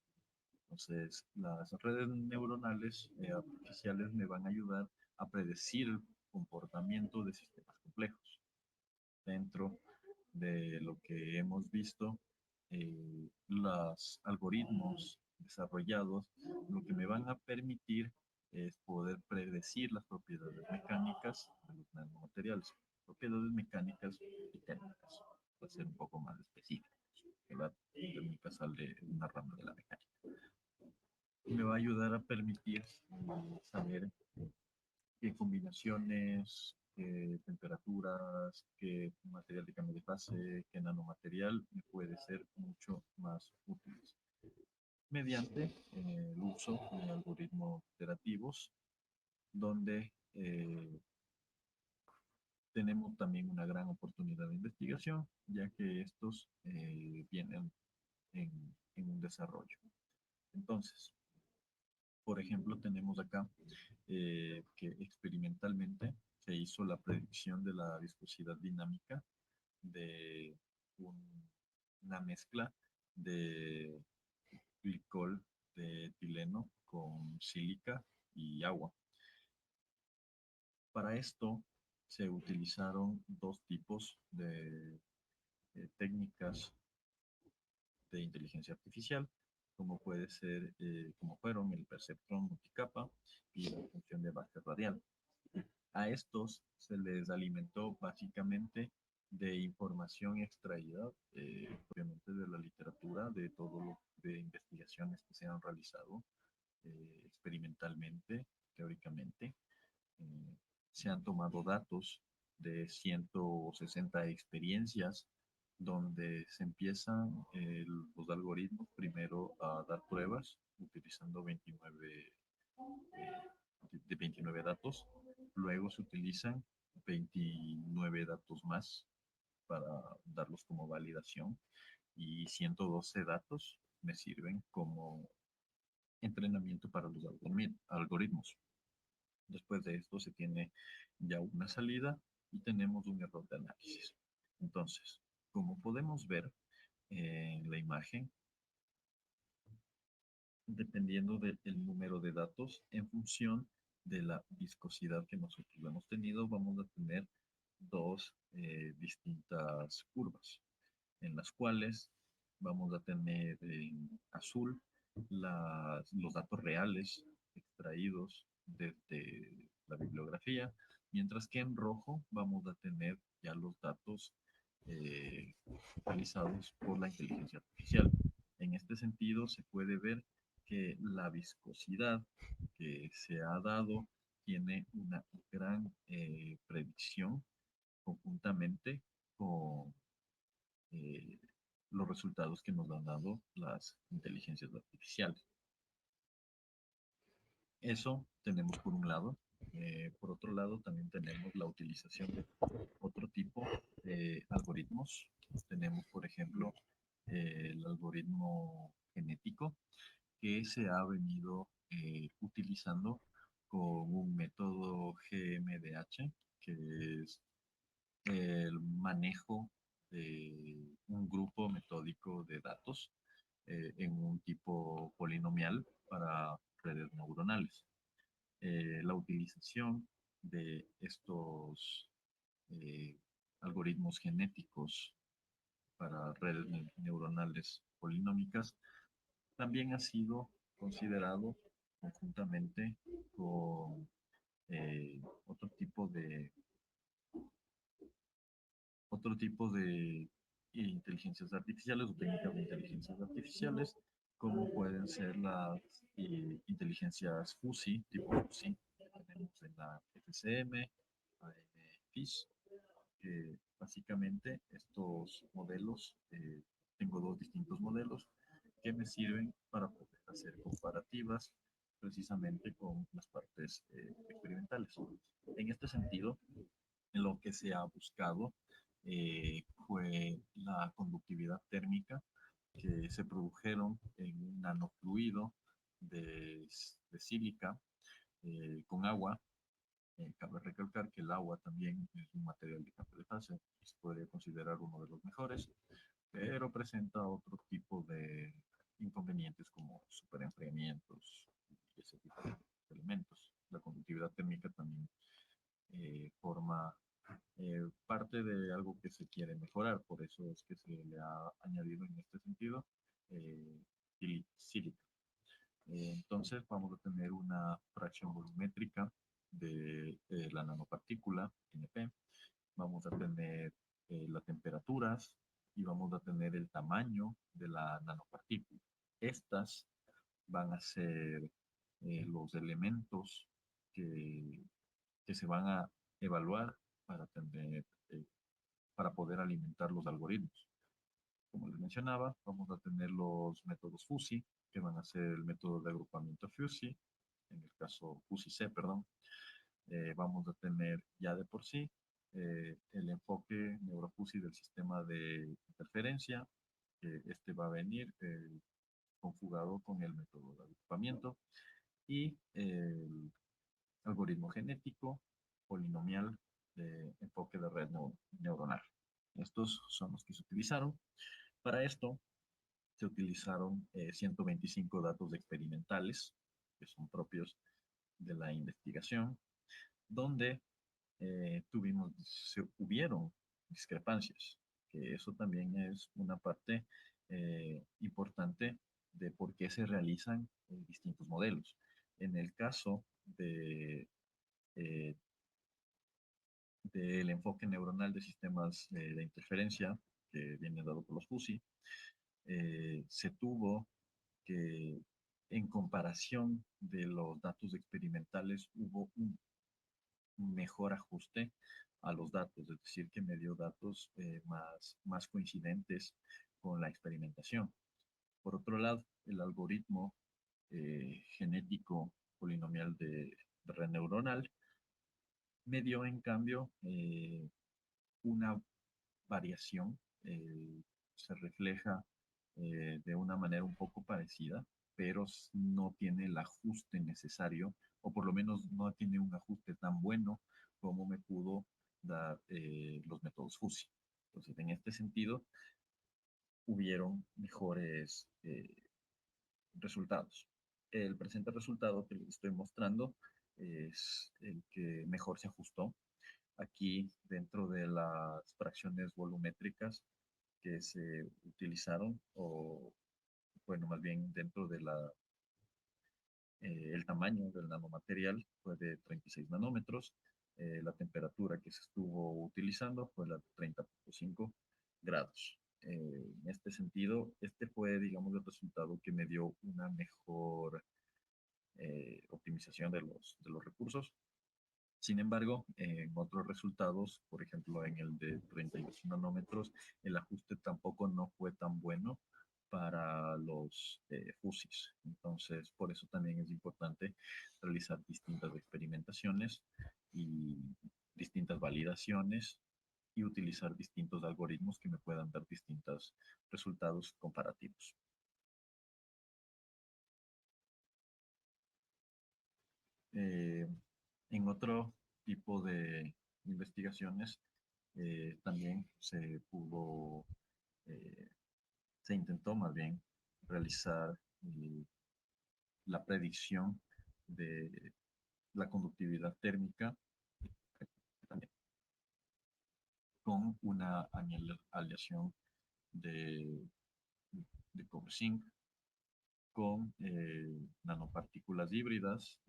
Entonces, las redes neuronales artificiales me van a ayudar a predecir el comportamiento de sistemas complejos. Dentro de lo que hemos visto, los algoritmos desarrollados lo que me van a permitir es poder predecir las propiedades mecánicas de los nanomateriales, propiedades mecánicas y térmicas, para ser un poco más específicos. La térmica sale de una rama de la mecánica. Me va a ayudar a permitir saber qué combinaciones, qué temperaturas, qué material de cambio de fase, qué nanomaterial me puede ser mucho más útil mediante el uso de algoritmos iterativos, donde tenemos también una gran oportunidad de investigación, ya que estos vienen en un desarrollo. Entonces, por ejemplo, tenemos acá que experimentalmente se hizo la predicción de la viscosidad dinámica de una mezcla de glicol de etileno con sílica y agua. Para esto se utilizaron dos tipos de técnicas de inteligencia artificial, como puede ser, como fueron el perceptrón multicapa y la función de base radial. A estos se les alimentó básicamente de información extraída, obviamente de la literatura, de todo lo de investigaciones que se han realizado experimentalmente, teóricamente. Eh, Se han tomado datos de 160 experiencias donde se empiezan los algoritmos primero a dar pruebas utilizando 29, de 29 datos, luego se utilizan 29 datos más para darlos como validación y 112 datos me sirven como entrenamiento para los algoritmos. Después de esto se tiene ya una salida y tenemos un error de análisis. Entonces, como podemos ver en la imagen, dependiendo del número de datos, en función de la viscosidad que nosotros hemos tenido, vamos a tener dos distintas curvas, en las cuales vamos a tener en azul los datos reales extraídos desde la bibliografía, mientras que en rojo vamos a tener ya los datos realizados por la inteligencia artificial. En este sentido, se puede ver que la viscosidad que se ha dado tiene una gran predicción conjuntamente con eh, los resultados que nos han dado las inteligencias artificiales. Eso tenemos por un lado. Por otro lado, también tenemos la utilización de otro tipo de algoritmos. Tenemos, por ejemplo, el algoritmo genético que se ha venido utilizando con un método GMDH, que es el manejo de un grupo metódico de datos en un tipo polinomial para redes neuronales. La utilización de estos eh, algoritmos genéticos para redes neuronales polinómicas también ha sido considerado conjuntamente con eh, otro tipo de otro tipo de inteligencias artificiales o técnicas de inteligencias artificiales, como pueden ser las inteligencias FUSI, tipo FUSI, que tenemos en la FCM, AMFIS, que básicamente estos modelos, tengo dos distintos modelos que me sirven para poder hacer comparativas precisamente con las partes experimentales. En este sentido, lo que se ha buscado fue la conductividad térmica que se produjeron en un nanofluido de sílica con agua. Cabe recalcar que el agua también es un material de capa de fase y se podría considerar uno de los mejores, pero presenta otro tipo de inconvenientes como superenfriamientos y ese tipo de elementos. La conductividad térmica también forma parte de algo que se quiere mejorar, por eso es que se le ha añadido en este sentido eh, sílica. Entonces vamos a tener una fracción volumétrica de la nanopartícula NP, vamos a tener las temperaturas y vamos a tener el tamaño de la nanopartícula. Estas van a ser los elementos que, que se van a evaluar para tener para poder alimentar los algoritmos. Como les mencionaba, vamos a tener los métodos FUSI, que van a ser el método de agrupamiento FUSI, en el caso FUSI-C, perdón. Vamos a tener ya de por sí el enfoque neurofusi del sistema de interferencia, que este va a venir conjugado con el método de agrupamiento y el algoritmo genético polinomial de enfoque de red neuronal. Estos son los que se utilizaron. Para esto se utilizaron 125 datos experimentales que son propios de la investigación, donde hubieron discrepancias, que eso también es una parte importante de por qué se realizan distintos modelos. En el caso eh, del enfoque neuronal de sistemas de interferencia, que viene dado por los FUSI, se tuvo que, en comparación de los datos experimentales, hubo un mejor ajuste a los datos, es decir, que me dio datos más coincidentes con la experimentación. Por otro lado, el algoritmo genético polinomial de red neuronal me dio, en cambio, una variación, se refleja de una manera un poco parecida, pero no tiene el ajuste necesario, o por lo menos no tiene un ajuste tan bueno como me pudo dar los métodos FUSI. Entonces, en este sentido, hubieron mejores resultados. El presente resultado que les estoy mostrando es el que mejor se ajustó. Aquí, dentro de las fracciones volumétricas que se utilizaron, o bueno, más bien dentro de el tamaño del nanomaterial fue de 36 nanómetros, la temperatura que se estuvo utilizando fue la de 30.5 grados. En este sentido, este fue, digamos, el resultado que me dio una mejor optimización de los recursos. Sin embargo, en otros resultados, por ejemplo, en el de 38 nanómetros, el ajuste tampoco no fue tan bueno para los FUSIs. Entonces, por eso también es importante realizar distintas experimentaciones y distintas validaciones y utilizar distintos algoritmos que me puedan dar distintos resultados comparativos. Eh, en otro tipo de investigaciones, también eh, se intentó más bien realizar la predicción de la conductividad térmica también con una aleación de, de cobre zinc con nanopartículas híbridas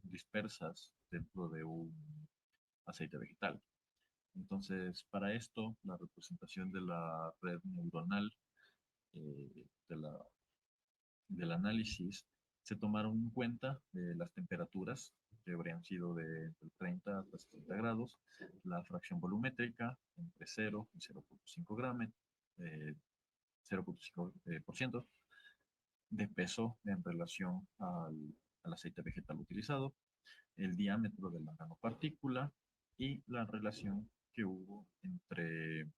dispersas dentro de un aceite vegetal. Entonces, para esto, la representación de la red neuronal eh, de la, del análisis se tomaron en cuenta las temperaturas que habrían sido de 30 hasta 60 grados, la fracción volumétrica entre 0 y 0.5 gramos, 0.5% de peso en relación al aceite vegetal utilizado, el diámetro de la nanopartícula y la relación que hubo entre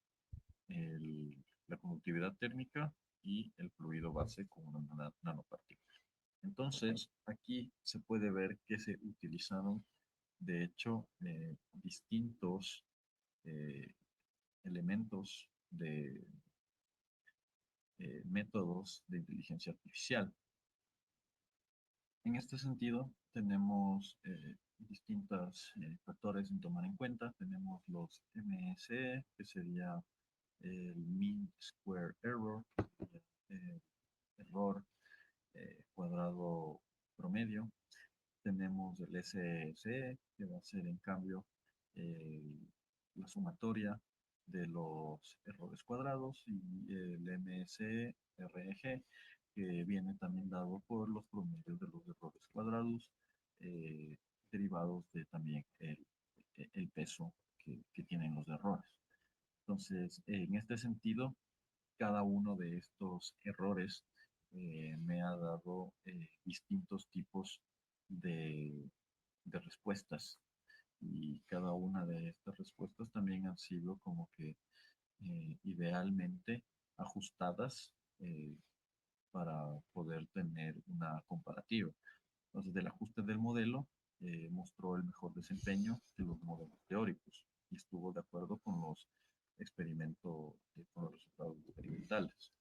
la conductividad térmica y el fluido base con una nanopartícula. Entonces, aquí se puede ver que se utilizaron, de hecho, distintos eh, elementos de métodos de inteligencia artificial. En este sentido, tenemos distintos factores en tomar en cuenta. Tenemos los MSE, que sería el Mean Square Error, el error cuadrado promedio. Tenemos el SSE, que va a ser en cambio la sumatoria de los errores cuadrados, y el MSRG, que viene también dado por los promedios de los errores cuadrados, eh, derivados de también el peso que tienen los errores. Entonces, en este sentido, cada uno de estos errores me ha dado distintos tipos de, de respuestas, y cada una de estas respuestas también han sido como que idealmente ajustadas para poder tener una comparativa. Entonces, el ajuste del modelo mostró el mejor desempeño de los modelos teóricos y estuvo de acuerdo con los experimentos, con los resultados experimentales.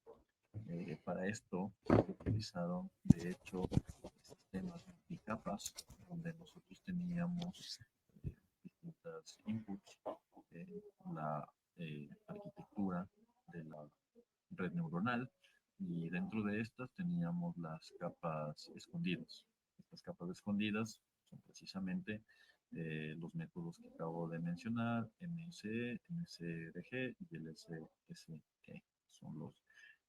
Para esto utilizaron, de hecho, sistemas multicapas, donde nosotros teníamos distintas inputs, la arquitectura de la red neuronal, y dentro de estas teníamos las capas escondidas. Estas capas escondidas son precisamente los métodos que acabo de mencionar: MSE, MSRG y el SSE. Son los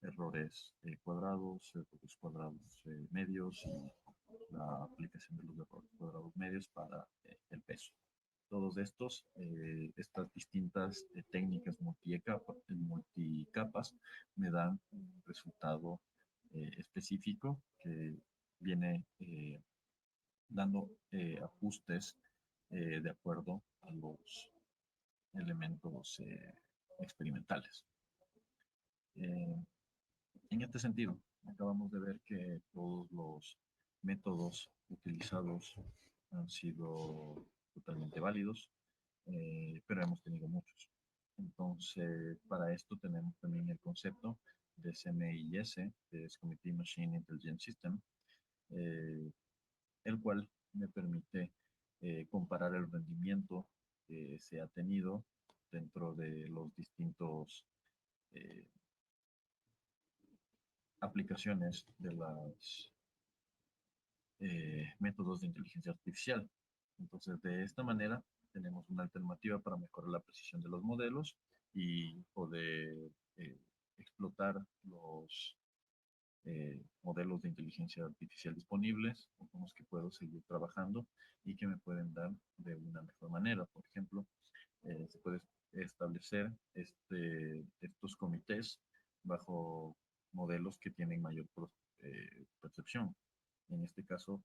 errores cuadrados, errores cuadrados medios y la aplicación de los errores cuadrados medios para el peso. Todos estas distintas técnicas multicapas me dan un resultado específico que viene dando ajustes de acuerdo a los elementos experimentales. En este sentido, acabamos de ver que todos los métodos utilizados han sido totalmente válidos, pero hemos tenido muchos. Entonces, para esto tenemos también el concepto de CMIS, que es Committee Machine Intelligence System, eh, el cual me permite comparar el rendimiento que se ha tenido dentro de los distintos aplicaciones de los métodos de inteligencia artificial. Entonces, de esta manera, tenemos una alternativa para mejorar la precisión de los modelos y poder explotar los modelos de inteligencia artificial disponibles, con los que puedo seguir trabajando y que me pueden dar de una mejor manera. Por ejemplo, se puede establecer estos comités bajo modelos que tienen mayor percepción. En este caso,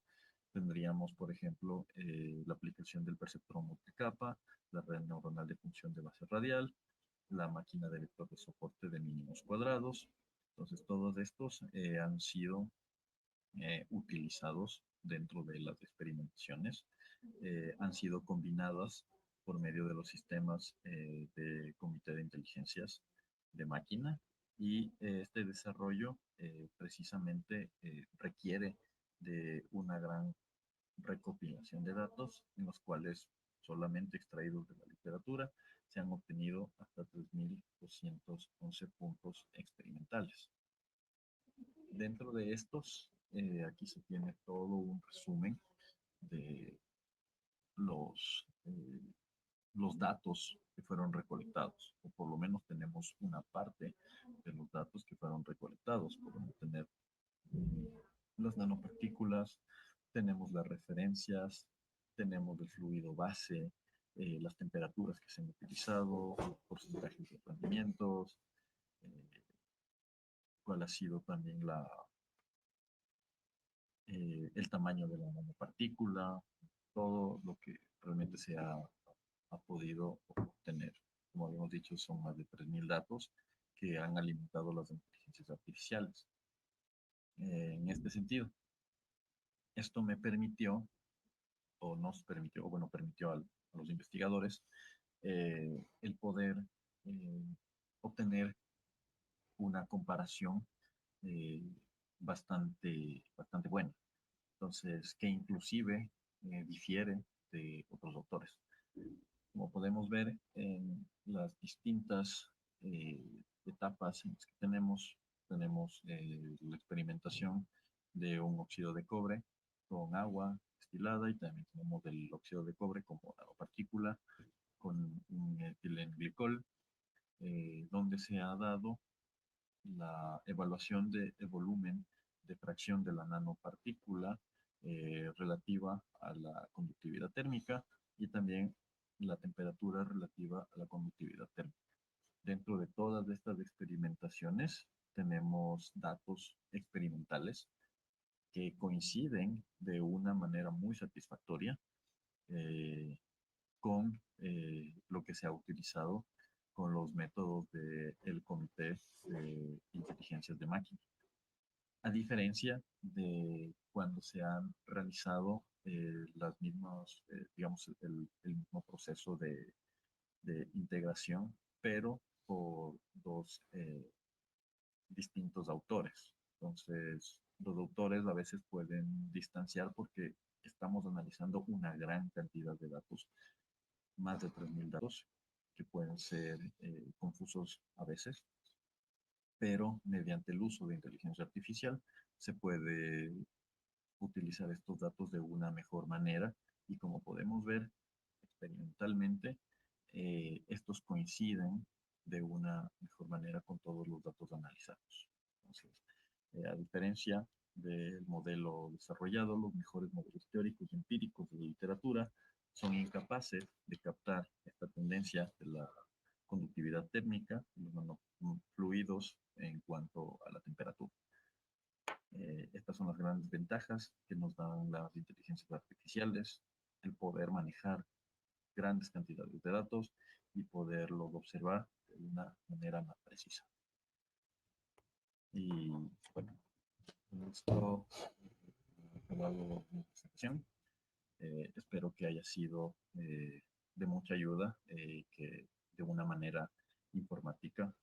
tendríamos, por ejemplo, la aplicación del perceptrón multicapa, la red neuronal de función de base radial, la máquina de lector de soporte de mínimos cuadrados. Entonces, todos estos han sido utilizados dentro de las experimentaciones, han sido combinadas por medio de los sistemas de comité de inteligencias de máquina y este desarrollo precisamente requiere de una gran recopilación de datos en los cuales solamente extraídos de la literatura se han obtenido hasta 3.211 puntos experimentales. Dentro de estos, aquí se tiene todo un resumen de los datos que fueron recolectados, o por lo menos tenemos una parte de los datos que fueron recolectados. Podemos tener las nanopartículas, tenemos las referencias, tenemos el fluido base, las temperaturas que se han utilizado, porcentajes de rendimientos, eh, cuál ha sido también el tamaño de la nanopartícula, todo lo que realmente ha podido obtener. Como habíamos dicho, son más de 3.000 datos que han alimentado las inteligencias artificiales. En este sentido, esto me permitió, o nos permitió, o bueno, permitió a los investigadores el poder eh, obtener una comparación eh, bastante buena. Entonces, que inclusive difiere de otros autores. Como podemos ver en las distintas etapas en las que tenemos la experimentación de un óxido de cobre con agua destilada y también tenemos el óxido de cobre como nanopartícula con un etilenglicol, donde se ha dado la evaluación del volumen de fracción de la nanopartícula relativa a la conductividad térmica y también la temperatura relativa a la conductividad térmica. Dentro de todas estas experimentaciones tenemos datos experimentales que coinciden de una manera muy satisfactoria eh, con lo que se ha utilizado con los métodos del Comité de Inteligencias de Máquina. A diferencia de cuando se han realizado las mismas, digamos, el mismo proceso de integración, pero por dos distintos autores. Entonces, los autores a veces pueden distanciar porque estamos analizando una gran cantidad de datos, más de 3.000 datos, que pueden ser confusos a veces, pero mediante el uso de inteligencia artificial se puede utilizar estos datos de una mejor manera y como podemos ver experimentalmente, estos coinciden de una mejor manera con todos los datos analizados. Entonces, a diferencia del modelo desarrollado, los mejores modelos teóricos y empíricos de la literatura son incapaces de captar esta tendencia de la conductividad térmica y los nanofluidos en cuanto a la temperatura. Estas son las grandes ventajas que nos dan las inteligencias artificiales, el poder manejar grandes cantidades de datos y poderlos observar de una manera más precisa. Y bueno, con esto he acabado mi presentación. Espero que haya sido de mucha ayuda, que de una manera informática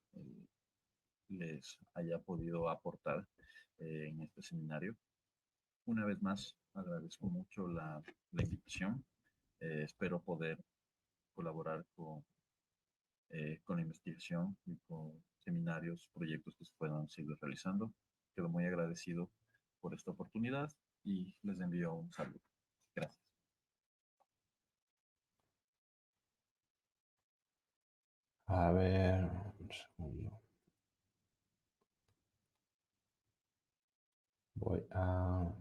les haya podido aportar en este seminario. Una vez más, agradezco mucho la invitación. Espero poder colaborar con la investigación y con seminarios, proyectos que se puedan seguir realizando. Quedo muy agradecido por esta oportunidad y les envío un saludo. Gracias. A ver, un segundo. Voy a